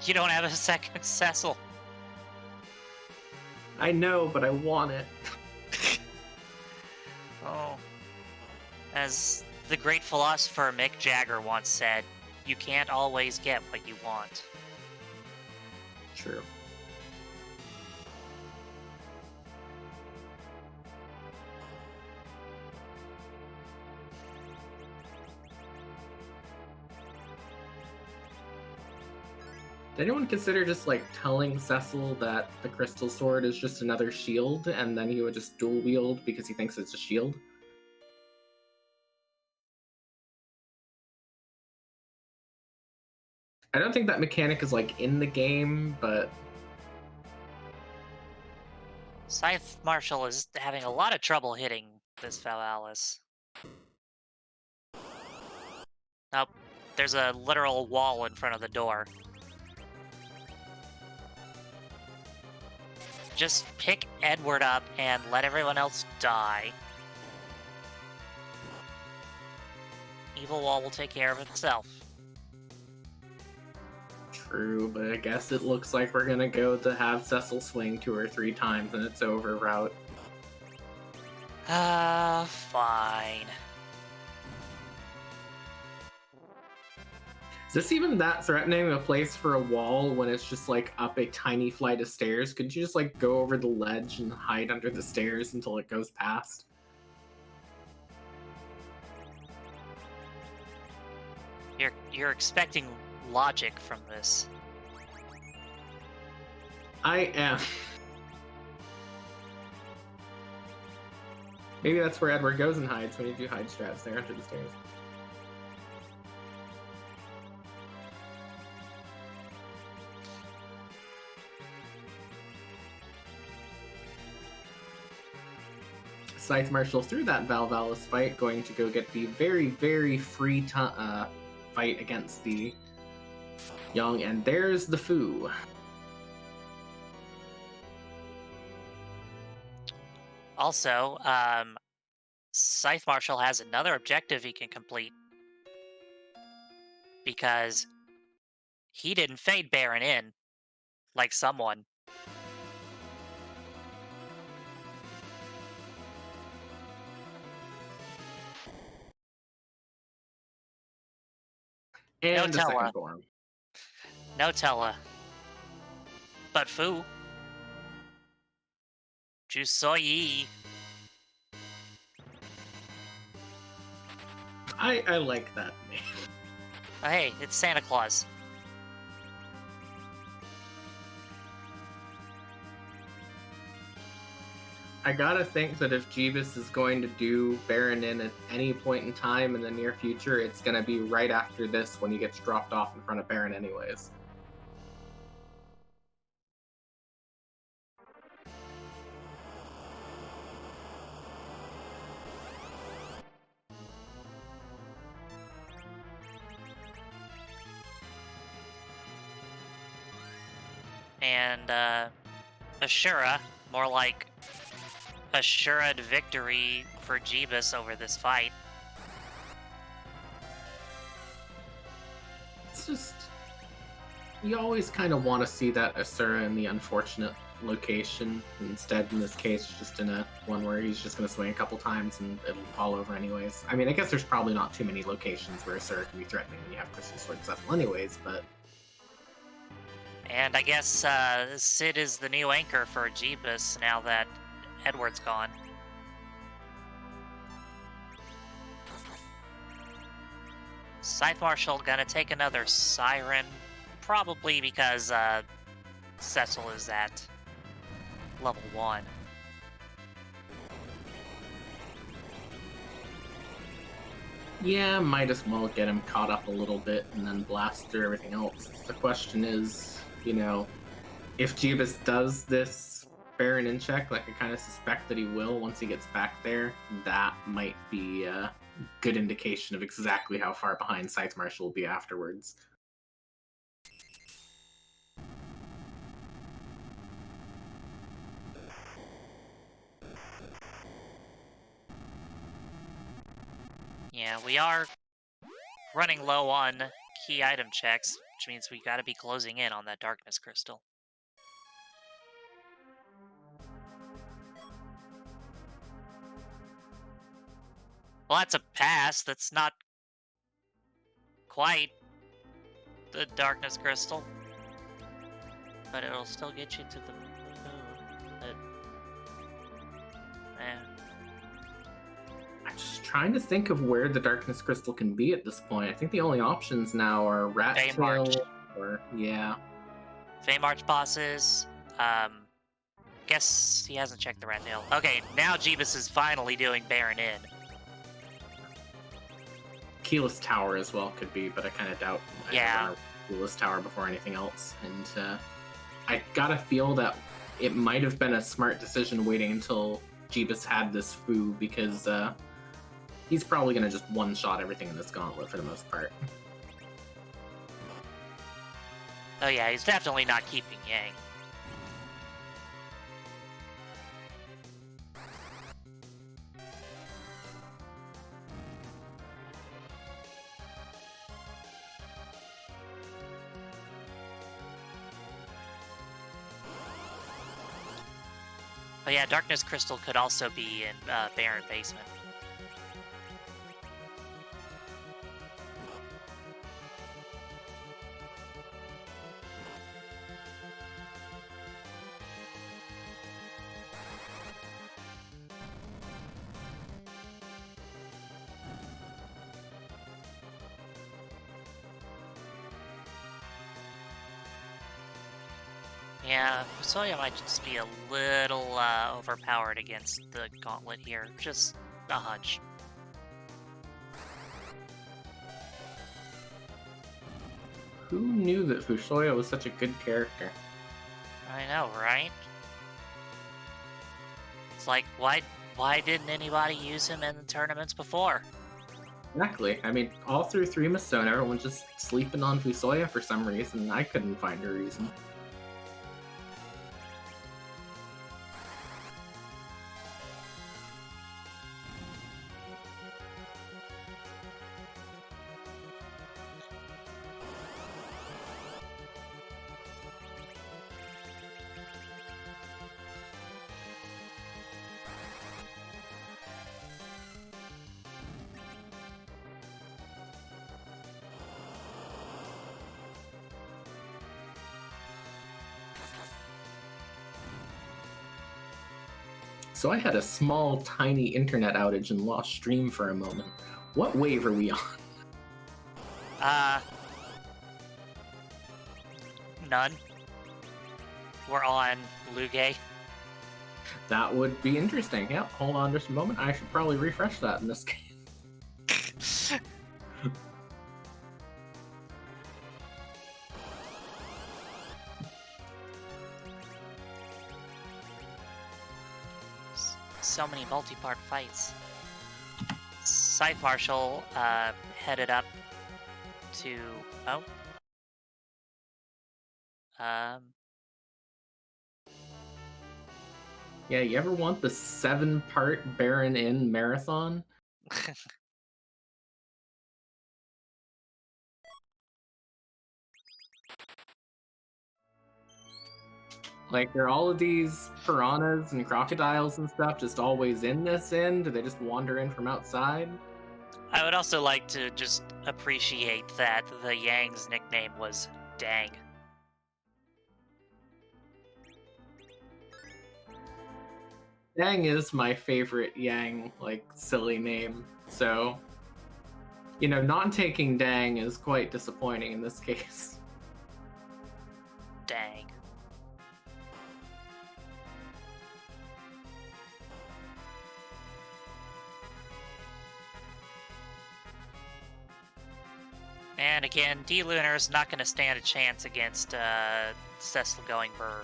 You don't have a second Cecil. I know, but I want it. Oh. As the great philosopher Mick Jagger once said, you can't always get what you want. True. Did anyone consider just like telling Cecil that the crystal sword is just another shield and then he would just dual wield because he thinks it's a shield? I don't think that mechanic is like in the game, but ScytheMarshall is having a lot of trouble hitting this fellow Alice. Nope. There's a literal wall in front of the door. Just pick Edward up and let everyone else die. Evil wall will take care of itself. True, but I guess it looks like we're gonna go to have Cecil swing 2 or 3 times and it's over route. Fine. Is this even that threatening a place for a wall when it's just like up a tiny flight of stairs? Could you just like go over the ledge and hide under the stairs until it goes past? You're expecting logic from this. I am. Maybe that's where Edward goes and hides when you do hide strats there under the stairs. ScytheMarshall through that Valvalis fight, going to go get the very, very free fight against the Young, and there's the Foo. Also, ScytheMarshall has another objective he can complete. Because he didn't fade Baron in, like someone. And No a second Tella. form. No Tella. But Foo. Jusoyi. I like that name. Oh, hey, it's Santa Claus. I gotta think that if Jeebus is going to do Baron in at any point in time in the near future, it's gonna be right after this when he gets dropped off in front of Baron anyways. And, Ashura, more like assured victory for Jeebus over this fight. It's just... You always kind of want to see that Asura in the unfortunate location. Instead, in this case, just in a one where he's just going to swing a couple times and it'll fall over anyways. I mean, I guess there's probably not too many locations where Asura can be threatening when you have Crystal Sword Cecil anyways, but... And I guess Sid is the new anchor for Jeebus now that Edward's gone. ScytheMarshall gonna take another Siren, probably because Cecil is at level 1. Yeah, might as well get him caught up a little bit and then blast through everything else. The question is, you know, if Jeebus does this Baron in check, like I kind of suspect that he will once he gets back there, that might be a good indication of exactly how far behind ScytheMarshall will be afterwards. Yeah, we are running low on key item checks, which means we gotta be closing in on that Darkness Crystal. Well, that's a pass. That's not quite the Darkness Crystal. But it'll still get you to the moon. I'm just trying to think of where the Darkness Crystal can be at this point. I think the only options now are Rat Tail or... yeah. Feymarch bosses. Guess he hasn't checked the Rat Tail. Okay, now Jeebus is finally doing Baron in. Keyless Tower as well could be, but I kind of doubt. Yeah. Keyless Tower before anything else, and I gotta feel that it might have been a smart decision waiting until Jeebus had this Foo, because he's probably going to just one-shot everything in this gauntlet for the most part. Oh yeah, he's definitely not keeping Yang. Oh yeah, Darkness Crystal could also be in Barren Basement. Yeah, Fusoya might just be a little overpowered against the gauntlet here. Just a hunch. Who knew that Fusoya was such a good character? I know, right? It's like, why didn't anybody use him in the tournaments before? Exactly. I mean, all through 3 Masona, everyone's just sleeping on Fusoya for some reason. I couldn't find a reason. So I had a small, tiny internet outage and lost stream for a moment. What wave are we on? None. We're on Luge. That would be interesting. Yep, hold on just a moment. I should probably refresh that in this case. So many multi-part fights. ScytheMarshall headed up to... Oh. Yeah, you ever want the 7-part Baron Inn marathon? Like, are all of these piranhas and crocodiles and stuff just always in this inn? Do they just wander in from outside? I would also like to just appreciate that the Yang's nickname was Dang. Dang is my favorite Yang, like, silly name. So, you know, not taking Dang is quite disappointing in this case. Dang. And again, D-Lunar is not going to stand a chance against Cecil going Burr.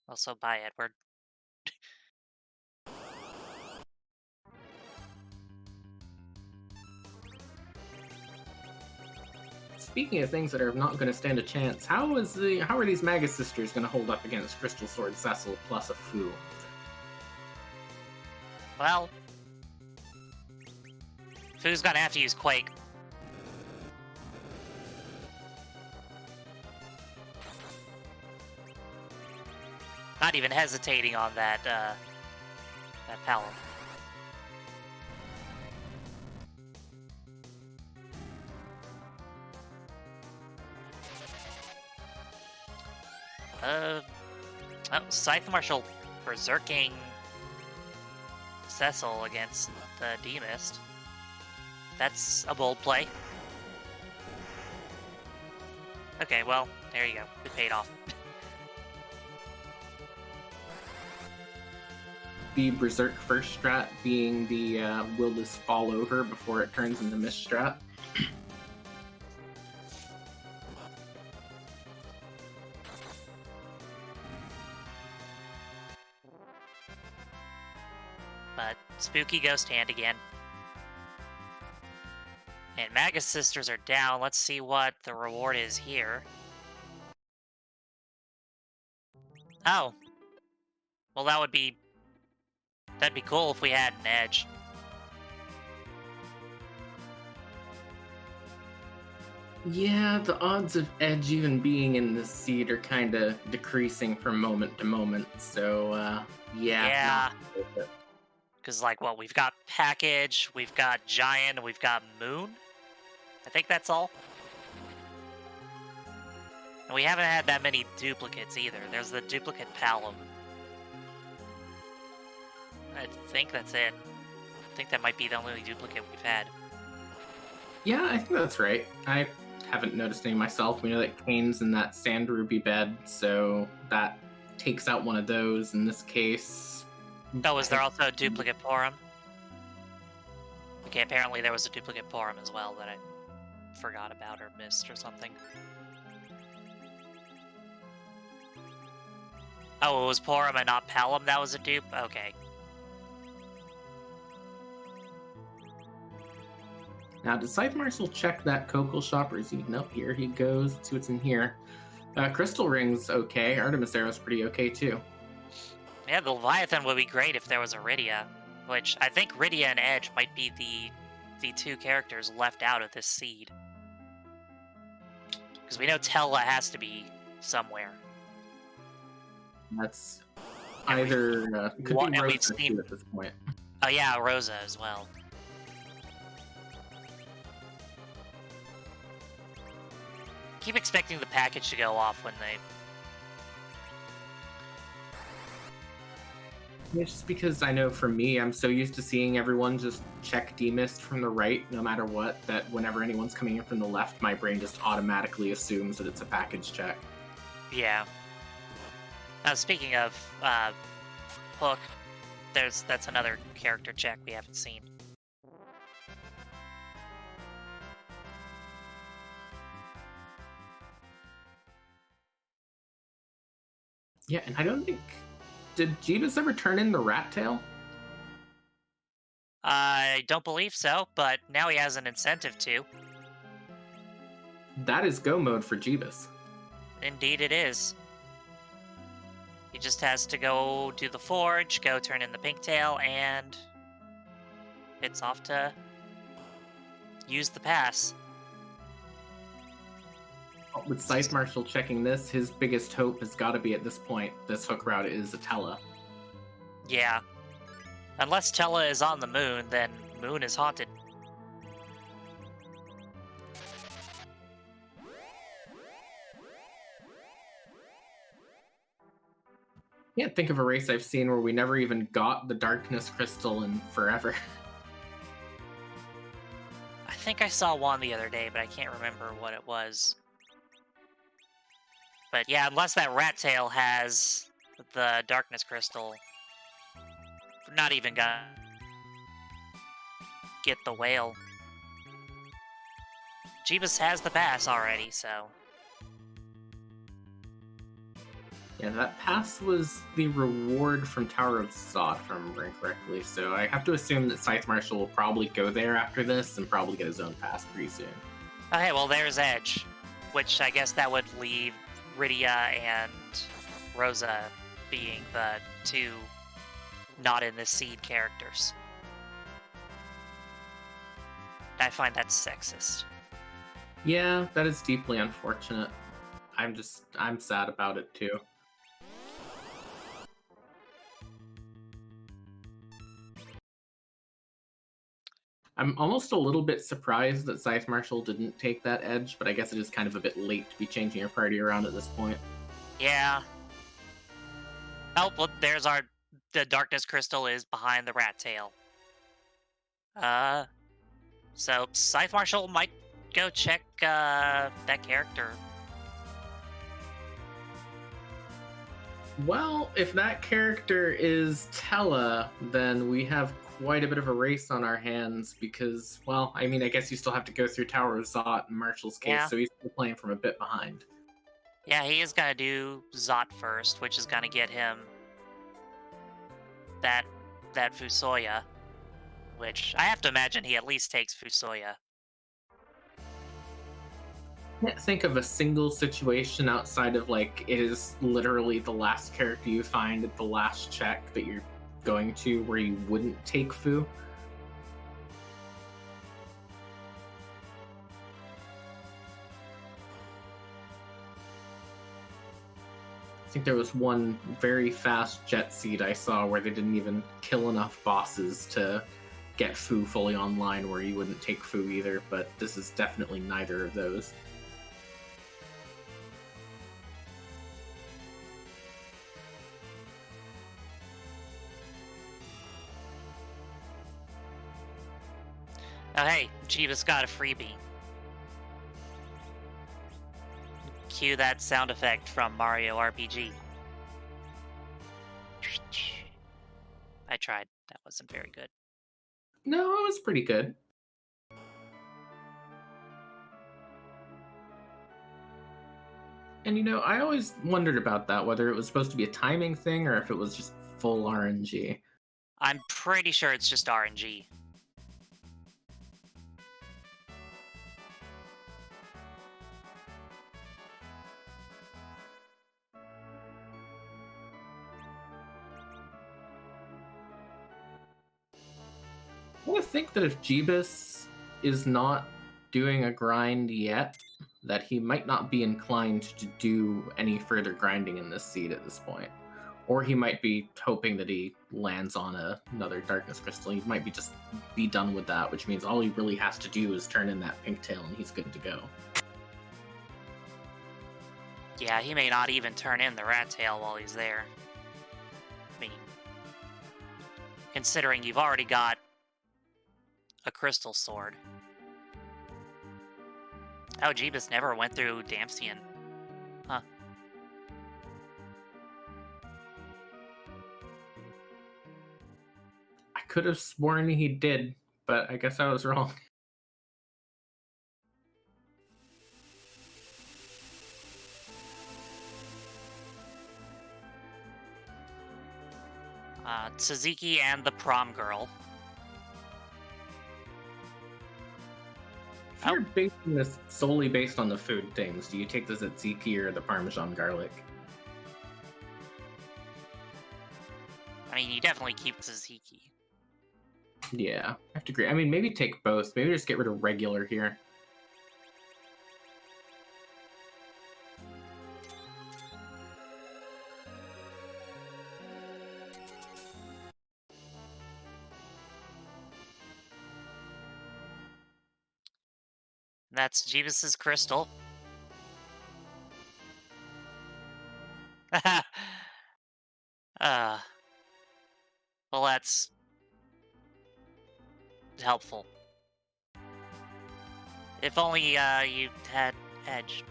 Also, bye, Edward. Speaking of things that are not going to stand a chance, how are these Magus Sisters going to hold up against Crystal Sword Cecil plus a Fu? Well, Fu's gonna have to use Quake. Not even hesitating on that, that Paladin. Oh, ScytheMarshall berserking Cecil against the D-Mist. That's a bold play. Okay, well, there you go. It paid off. The Berserk first strat being the will this fall over before it turns into Mist strat. but spooky ghost hand again. And Magus Sisters are down. Let's see what the reward is here. Oh. Well, that'd be cool if we had an edge. Yeah, the odds of Edge even being in this seed are kind of decreasing from moment to moment. So, Yeah. not worth it. Because, like, what, we've got Package, we've got Giant, and we've got Moon? I think that's all. And we haven't had that many duplicates either. There's the duplicate Palom. I think that's it. I think that might be the only duplicate we've had. Yeah, I think that's right. I haven't noticed any myself. We know that Kane's in that Sand Ruby bed, so that takes out one of those in this case. Oh, was there also a duplicate Porum? Okay, apparently there was a duplicate Porum as well that I forgot about or missed or something. Oh, it was Porum and not Palom that was a dupe? Okay. Now, does ScytheMarshall check that Cocal shop, or is he? Nope, here he goes. Let's see what's in here. Crystal Ring's okay. Artemis Arrow's pretty okay, too. Yeah, the Leviathan would be great if there was a Rydia, which I think Rydia and Edge might be the two characters left out of this seed. Because we know Tella has to be somewhere. That's either... could What- be and we've Rosa seen- too at this point. Oh yeah, Rosa as well. Keep expecting the package to go off when they... It's just because I know for me, I'm so used to seeing everyone just check demist from the right, no matter what, that whenever anyone's coming in from the left, my brain just automatically assumes that it's a package check. Yeah. Now, speaking of Hook, that's another character check we haven't seen. Yeah, and I don't think... Did Jeebus ever turn in the rat tail? I don't believe so, but now he has an incentive to. That is go mode for Jeebus. Indeed it is. He just has to go do the forge, go turn in the pink tail, and it's off to use the pass. With ScytheMarshall checking this, his biggest hope has got to be at this point, this hook route is Atella. Yeah. Unless Tella is on the moon, then Moon is haunted. Can't think of a race I've seen where we never even got the Darkness Crystal in forever. I think I saw one the other day, but I can't remember what it was. But yeah, unless that rat tail has the Darkness Crystal, we're not even gonna get the whale. Jeebus has the pass already, so... Yeah, that pass was the reward from Tower of Zod, if I remember correctly, so I have to assume that ScytheMarshall will probably go there after this and probably get his own pass pretty soon. Okay, well there's Edge, which I guess that would leave Rydia and Rosa being the two not in the seed characters. I find that sexist. Yeah, that is deeply unfortunate. I'm sad about it too. I'm almost a little bit surprised that ScytheMarshall didn't take that edge, but I guess it is kind of a bit late to be changing your party around at this point. Yeah. Oh, look, there's the Darkness Crystal is behind the rat tail. So ScytheMarshall might go check, that character. Well, if that character is Tella, then we have quite a bit of a race on our hands because, well, I mean, I guess you still have to go through Tower of Zot in Marshall's case, Yeah. so he's still playing from a bit behind. Yeah, he is gonna do Zot first, which is gonna get him that that Fusoya, which I have to imagine he at least takes Fusoya. Can't think of a single situation outside of like it is literally the last character you find at the last check that you're going to where you wouldn't take Fu. I think there was one very fast jet seed I saw where they didn't even kill enough bosses to get Fu fully online where you wouldn't take Fu either, but this is definitely neither of those. Oh hey, Jeebus got a freebie. Cue that sound effect from Mario RPG. I tried. That wasn't very good. No, it was pretty good. And I always wondered about that, whether it was supposed to be a timing thing or if it was just full RNG. I'm pretty sure it's just RNG. I would think that if Jeebus is not doing a grind yet, that he might not be inclined to do any further grinding in this seed at this point. Or he might be hoping that he lands on another Darkness Crystal. He might just be done with that, which means all he really has to do is turn in that pink tail and he's good to go. Yeah, he may not even turn in the rat tail while he's there. I mean, considering you've already got a crystal sword. Oh, Jeebus never went through Damsian. Huh. I could have sworn he did, but I guess I was wrong. Suzuki and the prom girl. If you're basing this solely based on the food things, do you take the tzatziki or the Parmesan garlic? I mean, you definitely keep Suzuki. Yeah, I have to agree. I mean, maybe take both. Maybe just get rid of regular here. That's Jeebus's crystal. Well, that's helpful. If only you had edge.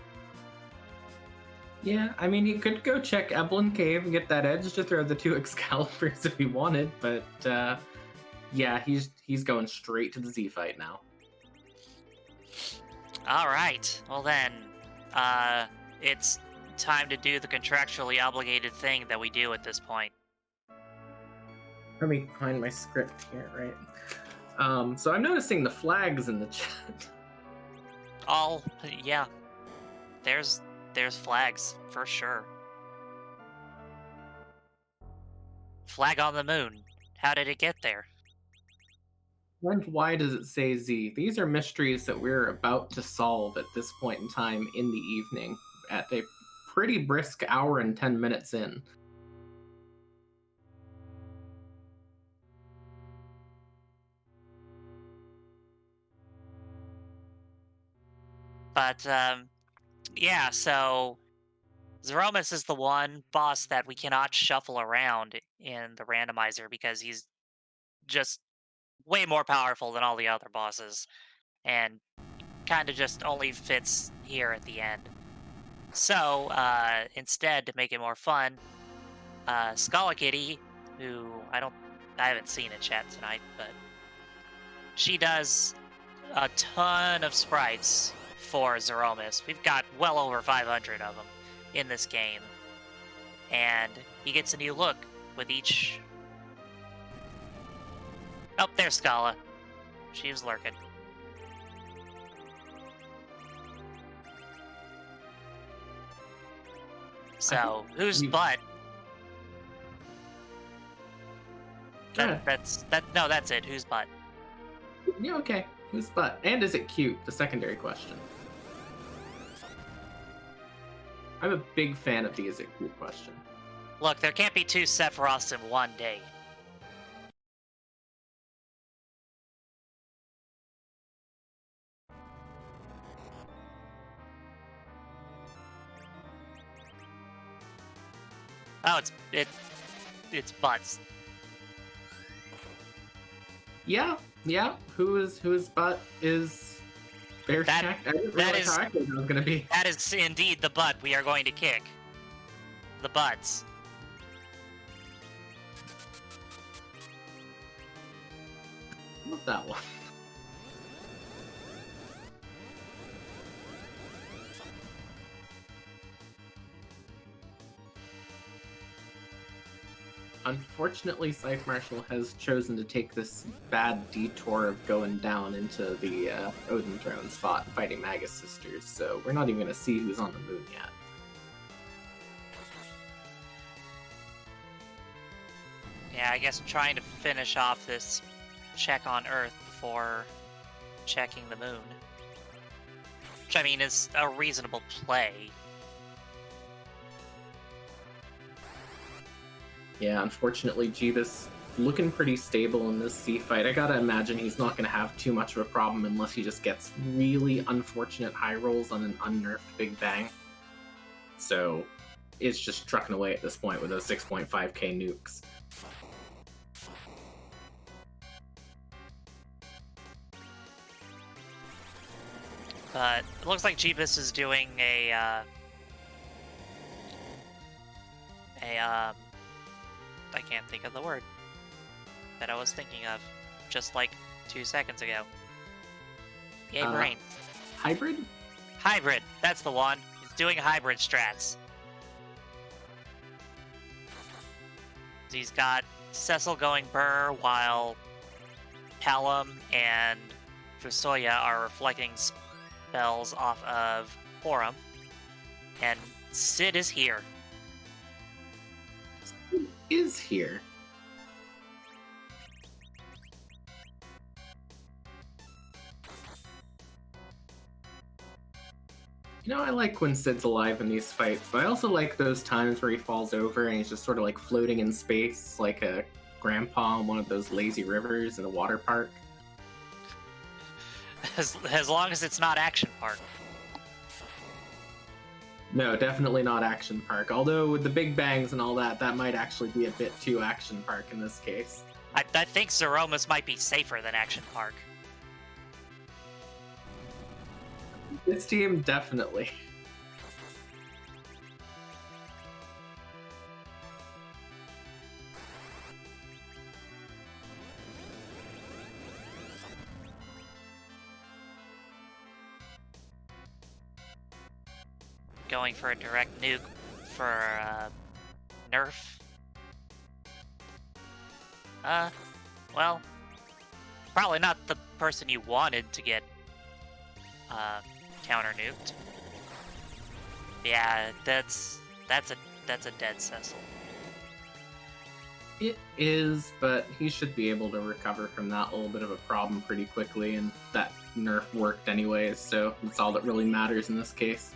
Yeah, I mean, he could go check Eblin Cave and get that edge to throw the 2 Excaliburs if he wanted, but yeah, he's going straight to the Z fight now. All right. Well then, it's time to do the contractually obligated thing that we do at this point. Let me find my script here, right? So I'm noticing the flags in the chat. Yeah. There's flags for sure. Flag on the moon. How did it get there? And why does it say Z? These are mysteries that we're about to solve at this point in time in the evening at a pretty brisk hour and 10 minutes in. But yeah, so Zeromus is the one boss that we cannot shuffle around in the randomizer because he's just way more powerful than all the other bosses and kind of just only fits here at the end. So instead, to make it more fun, Scala Kitty, who I haven't seen in chat tonight, but she does a ton of sprites for Zeromus. We've got well over 500 of them in this game, and he gets a new look with each Oh, there's Scala. She was lurking. So, whose you- butt? Go ahead. No, that's it. Whose butt? Yeah, okay. Whose butt? And is it cute? The secondary question. I'm a big fan of the is it cute question. Look, there can't be two Sephiroths in one day. Oh, it's butts. Yeah. Whose butt is very checked? I didn't that realize is- how accurate that was gonna be. That is indeed the butt we are going to kick. The butts. Not that one. Unfortunately, ScytheMarshall has chosen to take this bad detour of going down into the Odin Throne spot and fighting Magus Sisters, so we're not even going to see who's on the moon yet. Yeah, I guess trying to finish off this check on Earth before checking the moon. Which, I mean, is a reasonable play. Yeah, unfortunately, jeebus looking pretty stable in this sea fight. I gotta imagine he's not gonna have too much of a problem unless he just gets really unfortunate high rolls on an unnerfed Big Bang. So it's just trucking away at this point with those 6.5k nukes. But it looks like Jeebus is doing I can't think of the word that I was thinking of just like 2 seconds ago. Yay, brain. Hybrid? Hybrid, that's the one. He's doing hybrid strats. He's got Cecil going burr while Callum and Fusoya are reflecting spells off of Forum. And Sid is here. Is here. You know, I like when Sid's alive in these fights, but I also like those times where he falls over and he's just sort of like floating in space like a grandpa on one of those lazy rivers in a water park. As long as it's not Action Park. No, definitely not Action Park. Although with the big bangs and all that, that might actually be a bit too Action Park in this case. I think Zeromus might be safer than Action Park. This team, definitely. Going for a direct nuke for Nerf. Well, probably not the person you wanted to get counter nuked. Yeah, that's a dead Cecil. It is, but he should be able to recover from that little bit of a problem pretty quickly, and that nerf worked anyways, so that's all that really matters in this case.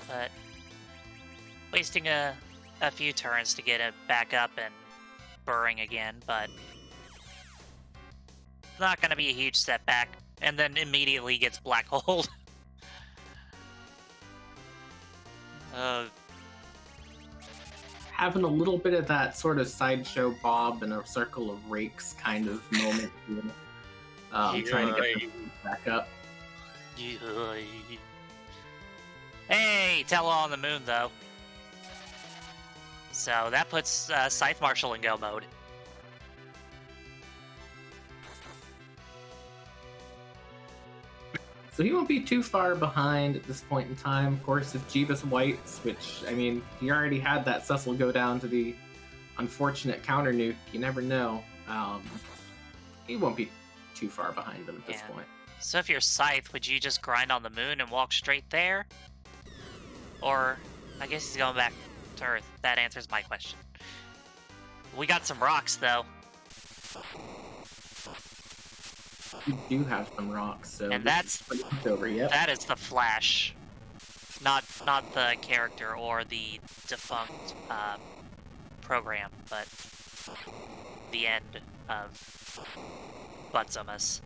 But wasting a few turns to get it back up and burring again, but not going to be a huge setback, and then immediately gets black holed. Having a little bit of that sort of sideshow Bob and a circle of rakes kind of moment here. Trying to get them back up. Hey, Tello on the moon, though. So that puts ScytheMarshall in go mode. So he won't be too far behind at this point in time. Of course, if Jeebus whites, which, I mean, he already had that Cecil go down to the unfortunate counter nuke, you never know. He won't be too far behind him at this point. So if you're Scythe, would you just grind on the moon and walk straight there? Or, I guess he's going back to Earth. That answers my question. We got some rocks, though. You do have some rocks, so and that's over. Yep. That is the Flash, not the character or the defunct program, but the end of Butzomus.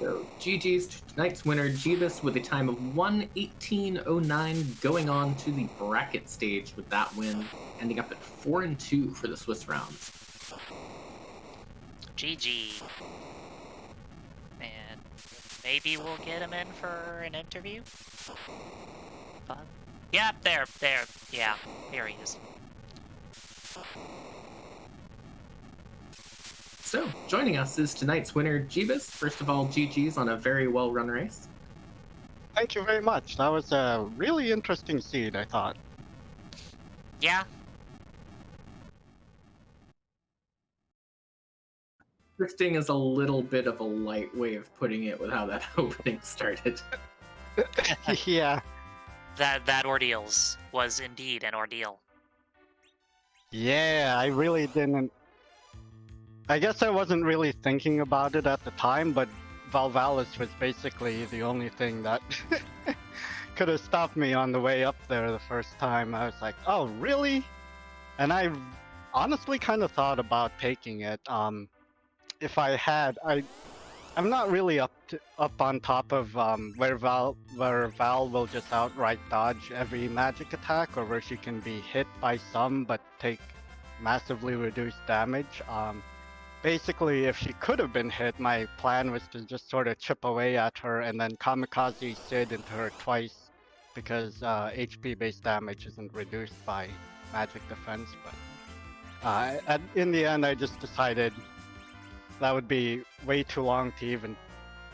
So GG's to tonight's winner, Jeebus, with a time of 1:18:09, going on to the bracket stage with that win, ending up at 4-2 for the Swiss rounds. GG. And maybe we'll get him in for an interview? Fun. Yeah, there. Yeah, here he is. So, joining us is tonight's winner, Jeebus. First of all, GG's on a very well-run race. Thank you very much. That was a really interesting seed, I thought. Yeah. Interesting is a little bit of a light way of putting it with how that opening started. Yeah. That ordeals was indeed an ordeal. Yeah, I really didn't... I guess I wasn't really thinking about it at the time, but Valvalis was basically the only thing that could have stopped me on the way up there the first time. I was like, oh, really? And I honestly kind of thought about taking it. If I had, I'm not really up on top of where Val will just outright dodge every magic attack, or where she can be hit by some but take massively reduced damage. Basically, if she could have been hit, my plan was to just sort of chip away at her and then kamikaze Sid into her twice, because HP based damage isn't reduced by magic defense. But in the end, I just decided that would be way too long to even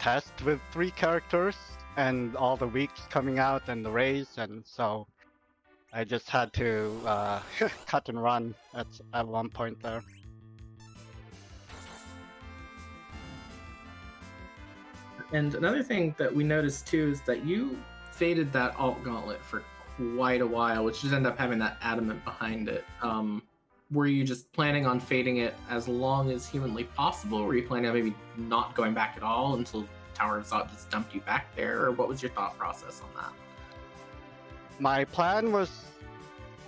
test with 3 characters and all the weeks coming out and the raise, and so I just had to cut and run at one point there. And another thing that we noticed too is that you faded that alt gauntlet for quite a while, which just ended up having that adamant behind it. Were you just planning on fading it as long as humanly possible? Were you planning on maybe not going back at all until Tower of Zot just dumped you back there? Or what was your thought process on that? My plan was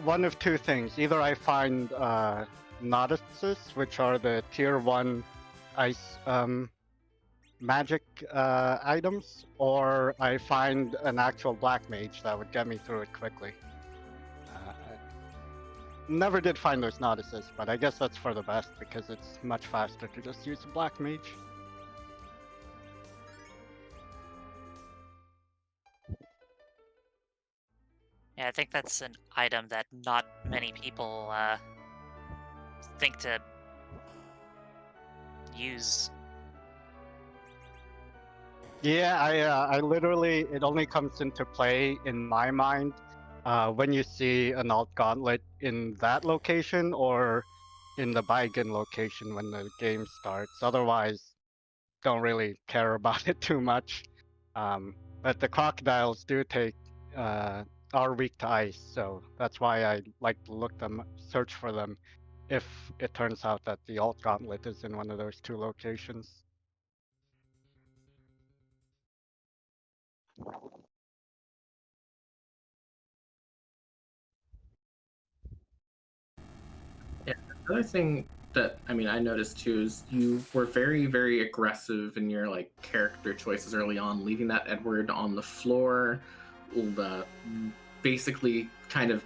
one of 2 things. Either I find Notices, which are the tier 1 ice magic items, or I find an actual black mage that would get me through it quickly. Never did find those Notices, but I guess that's for the best because it's much faster to just use a black mage. Yeah, I think that's an item that not many people think to use. Yeah, I literally, it only comes into play in my mind when you see an alt gauntlet in that location or in the Baigen location when the game starts. Otherwise, don't really care about it too much. But the crocodiles do are weak to ice, so that's why I like to search for them if it turns out that the alt gauntlet is in one of those 2 locations. Yeah, another thing that I noticed too is you were very, very aggressive in your character choices early on, leaving that Edward on the floor, basically kind of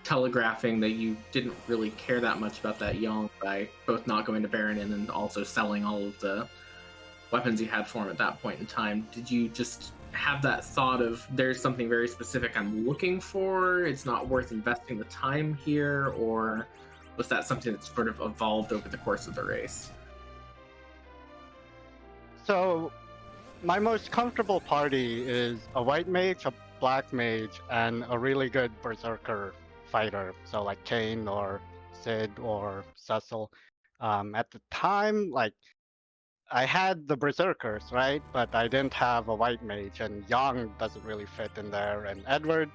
telegraphing that you didn't really care that much about that Yong by both not going to Baron and then also selling all of the weapons you had for him at that point in time. Did you just have that thought of there's something very specific I'm looking for, it's not worth investing the time here, or was that something that sort of evolved over the course of the race? So, my most comfortable party is a white mage, a black mage, and a really good berserker fighter. So like Kane or Sid or Cecil. At the time, like I had the berserkers, right? But I didn't have a white mage, and Yang doesn't really fit in there. And Edward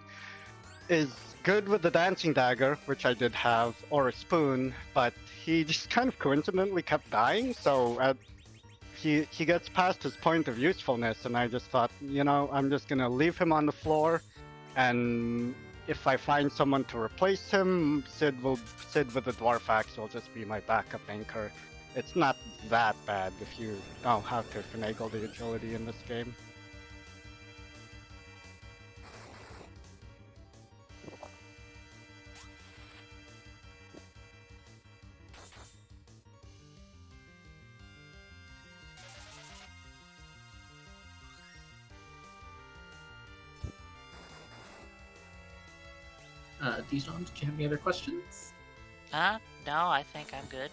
is good with the dancing dagger, which I did have, or a spoon, but he just kind of coincidentally kept dying. So he gets past his point of usefulness, and I just thought, you know, I'm just gonna leave him on the floor, and if I find someone to replace him, Sid with the dwarf axe will just be my backup anchor. It's not that bad if you know how to finagle the agility in this game. Dijon, did you have any other questions? No, I think I'm good.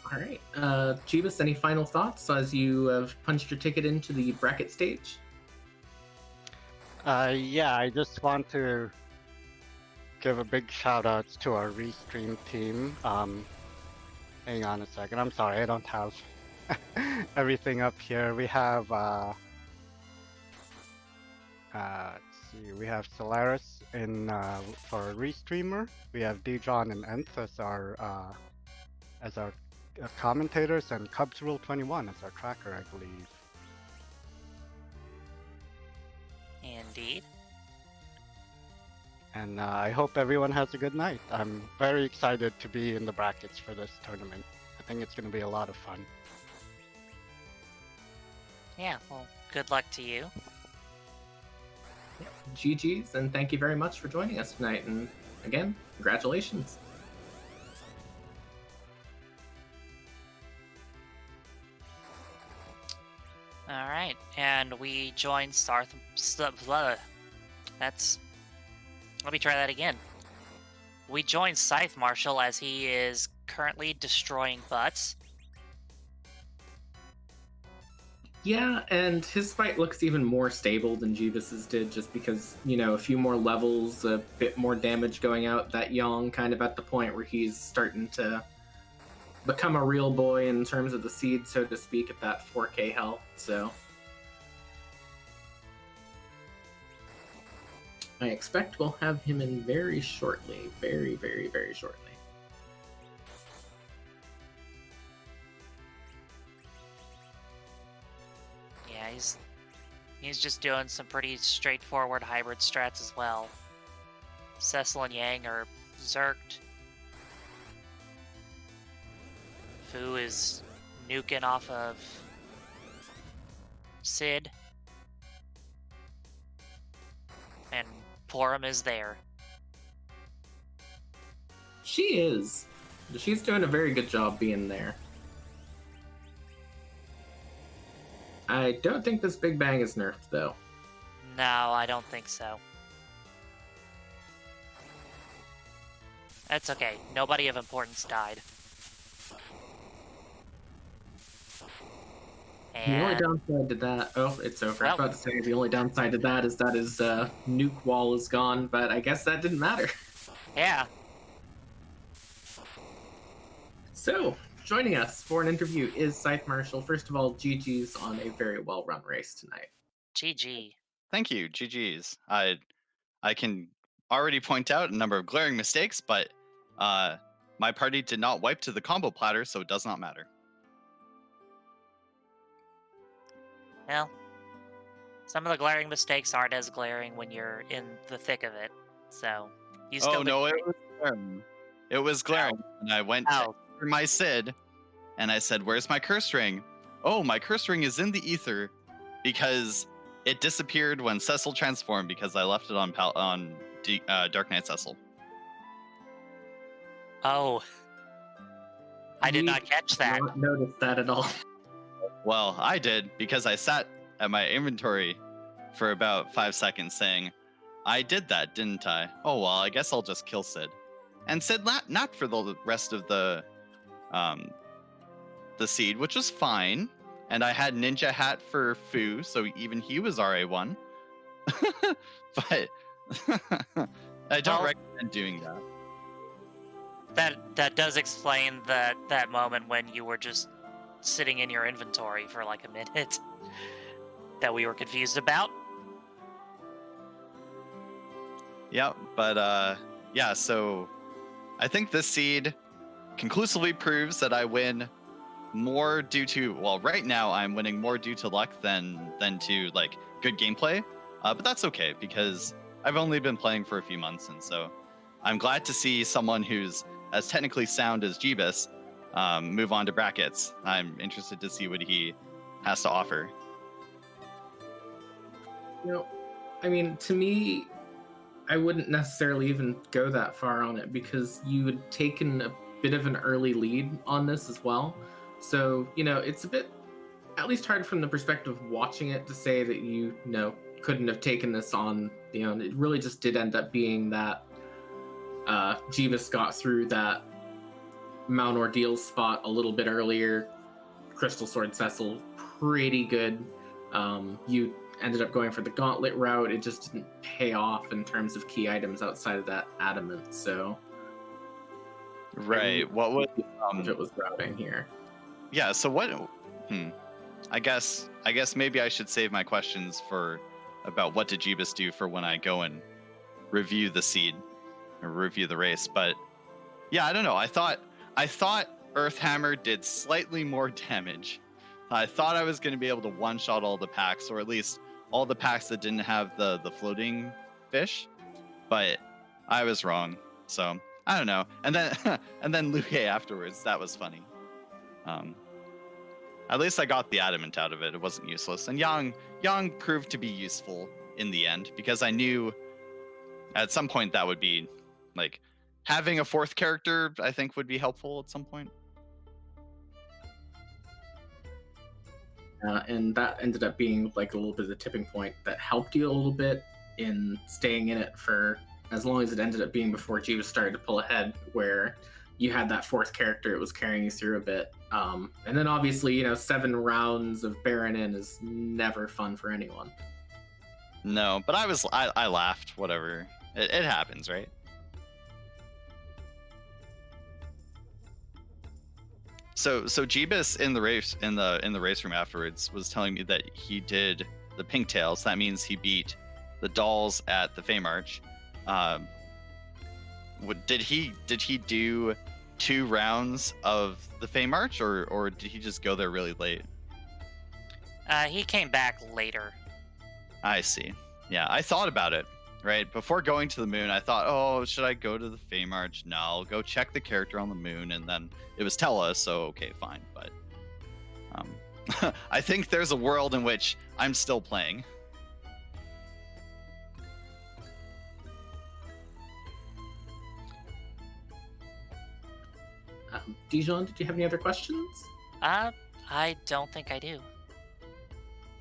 All right. Jeebus, any final thoughts as you have punched your ticket into the bracket stage? Yeah, I just want to give a big shout out to our restream team. Hang on a second. I'm sorry, I don't have everything up here. We have let's see, we have Solaris in for a restreamer. We have Dijon and Nth as our commentators, and Cubs Rule 21 as our tracker, I believe. Indeed. And I hope everyone has a good night. I'm very excited to be in the brackets for this tournament. I think it's going to be a lot of fun. Yeah, well, good luck to you. GG's, and thank you very much for joining us tonight. And again, congratulations. All right, and we joined Let me try that again. We joined ScytheMarshall as he is currently destroying butts. Yeah, and his fight looks even more stable than Jeebus's did, just because, you know, a few more levels, a bit more damage going out. That Yang kind of at the point where he's starting to become a real boy in terms of the seed, so to speak, at that 4K health. So I expect we'll have him in very shortly. Very, very, very shortly. Yeah, he's just doing some pretty straightforward hybrid strats as well. Cecil and Yang are zerked. Fu is nuking off of Sid. And Porum is there. She is. She's doing a very good job being there. I don't think this Big Bang is nerfed, though. No, I don't think so. That's okay. Nobody of importance died. The only And downside to that... Oh, it's over. I was Well- about to say the only downside to that is his nuke wall is gone, but I guess that didn't matter. yeah, So, joining us for an interview is ScytheMarshall. First of all, GG's on a very well-run race tonight. GG. Thank you, GG's. I can already point out a number of glaring mistakes, but my party did not wipe to the combo platter, so it does not matter. Well, some of the glaring mistakes aren't as glaring when you're in the thick of it. So, you still Oh did no, great. it was glaring. It was glaring. And I went Oh. for my Sid, and I said, "Where's my curse ring?" Oh, my curse ring is in the ether, because it disappeared when Cecil transformed because I left it on Dark Knight Cecil. Oh. I did We not catch that. Not noticed that at all. Well, I did, because I sat at my inventory for about 5 seconds saying, "I did that, didn't I? Oh well, I guess I'll just kill Sid." and said not for the rest of the seed, which was fine. And I had Ninja Hat for Fu, so even he was RA1. But I don't recommend doing that. That does explain that moment when you were just sitting in your inventory for like a minute that we were confused about. Yeah, but yeah, so I think this seed conclusively proves that I win more due to, well, right now I'm winning more due to luck than to like good gameplay. But that's okay because I've only been playing for a few months, and so I'm glad to see someone who's as technically sound as Jeebus move on to brackets. I'm interested to see what he has to offer. You know, I mean, to me, I wouldn't necessarily even go that far on it because you had taken a bit of an early lead on this as well. So, you know, it's a bit, at least hard from the perspective of watching it to say that you know, couldn't have taken this on. You know, it really just did end up being that Jeebus got through that Mount Ordeal spot a little bit earlier. Crystal Sword Cecil, pretty good. You ended up going for the Gauntlet route. It just didn't pay off in terms of key items outside of that Adamant. So, right. What was if it was routing here? Yeah. So what? I guess maybe I should save my questions for about what did Jeebus do for when I go and review the seed or review the race. But yeah, I don't know. I thought Earthhammer did slightly more damage. I thought I was going to be able to one-shot all the packs, or at least all the packs that didn't have the floating fish, but I was wrong. So I don't know. And then Luke afterwards, that was funny. At least I got the Adamant out of it. It wasn't useless. And Yang proved to be useful in the end because I knew at some point that would be like having a fourth character, I think would be helpful at some point. And that ended up being like a little bit of the tipping point that helped you a little bit in staying in it for as long as it ended up being before Jeebus started to pull ahead, where you had that fourth character, it was carrying you through a bit. And then obviously, you know, 7 rounds of Baron in is never fun for anyone. No, but I laughed, whatever. It happens, right? So Jeebus in the race room afterwards was telling me that he did the pink tails. That means he beat the dolls at the FF4FE. Did he do 2 rounds of the FF4FE or did he just go there really late? He came back later. I see. Yeah, I thought about it. Right before going to the moon, I thought, oh, should I go to the FF4FE? No, I'll go check the character on the moon, and then it was Tella, so okay, fine. But I think there's a world in which I'm still playing. Dijon, did you have any other questions? I don't think I do.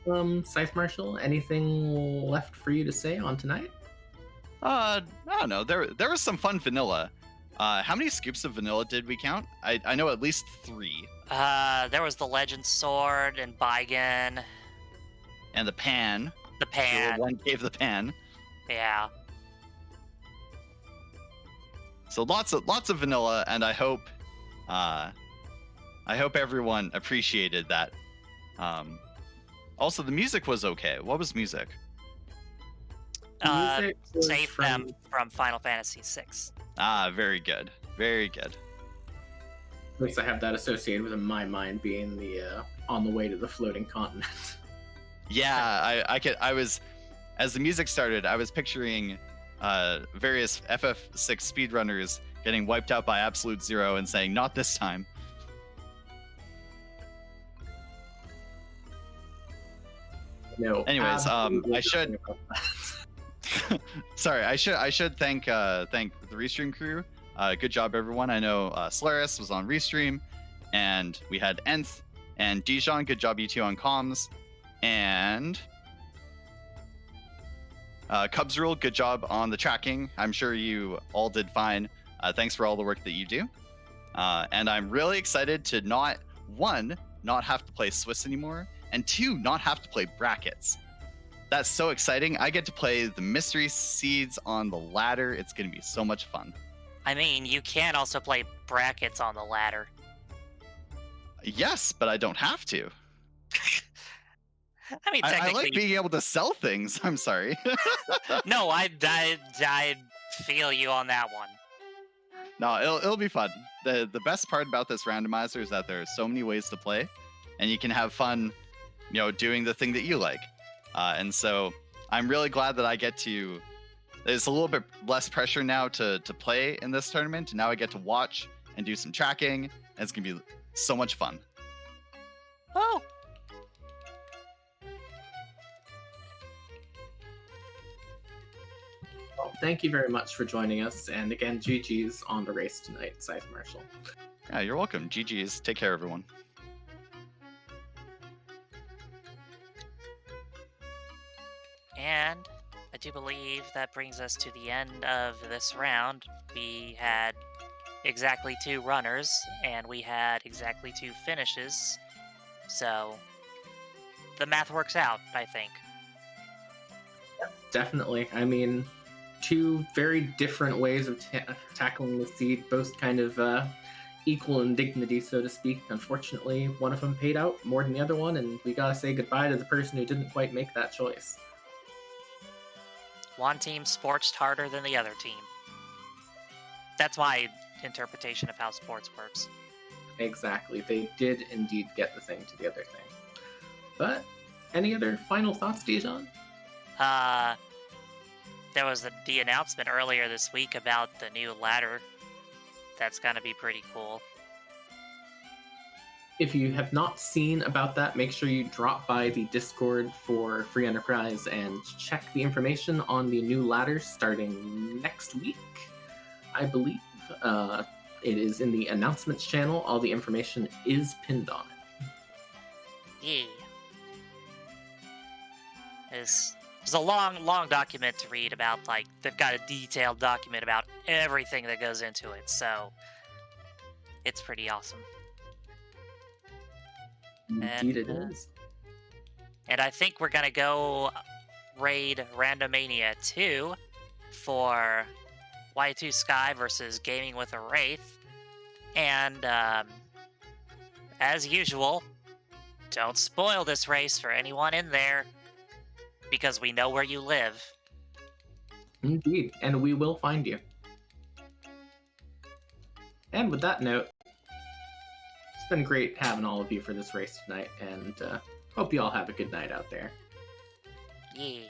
ScytheMarshall, anything left for you to say on tonight? I don't know. There was some fun vanilla. How many scoops of vanilla did we count? I know at least 3. There was the Legend Sword and Baigen. And the pan. The pan. One gave the pan. Yeah. So lots of vanilla, and I hope everyone appreciated that. Also, the music was okay. What was music? Save them from Final Fantasy VI. Ah, very good. Very good. At least I have that associated with in my mind being the on the way to the floating continent. Yeah, I was, as the music started, I was picturing various FF6 speedrunners getting wiped out by Absolute Zero and saying, "Not this time." No. Anyways, I should. Sorry, I should thank the Restream crew. Good job, everyone. I know Solaris was on Restream, and we had Nth and Dijon. Good job, you two, on comms. And Cubs Rule, good job on the tracking. I'm sure you all did fine. Thanks for all the work that you do. And I'm really excited to not have to play Swiss anymore, and 2, not have to play brackets. That's so exciting. I get to play the mystery seeds on the ladder. It's going to be so much fun. I mean, you can also play brackets on the ladder. Yes, but I don't have to. I mean, I technically, like being able to sell things. I'm sorry. no, I feel you on that one. No, it'll be fun. The best part about this randomizer is that there are so many ways to play, and you can have fun, doing the thing that you like. And so I'm really glad that I get to. There's a little bit less pressure now to play in this tournament, and now I get to watch and do some tracking, and it's gonna be so much fun. Oh. Well, thank you very much for joining us, and again, GG's on the race tonight, ScytheMarshall. Yeah, you're welcome. GG's. Take care, everyone. And I do believe that brings us to the end of this round. We had exactly 2 runners, and we had exactly 2 finishes. So the math works out, I think. Definitely. I mean, 2 very different ways of tackling the seed, both kind of equal in dignity, so to speak. Unfortunately, one of them paid out more than the other one, and we gotta say goodbye to the person who didn't quite make that choice. One team sportsed harder than the other team. That's my interpretation of how sports works. Exactly. They did indeed get the thing to the other thing. But any other final thoughts, Dijon? There was the announcement earlier this week about the new ladder. That's gonna be pretty cool. If you have not seen about that, make sure you drop by the Discord for Free Enterprise and check the information on the new ladder starting next week, I believe. It is in the announcements channel. All the information is pinned on it. Yeah. It's a long document to read about. Like, they've got a detailed document about everything that goes into it, so it's pretty awesome. Indeed it is. And I think we're gonna go raid Randomania 2 for Y2 Sky versus Gaming with a Wraith. And as usual, don't spoil this race for anyone in there, because we know where you live. Indeed, and we will find you. And with that note, it's been great having all of you for this race tonight, and hope you all have a good night out there. Yeah.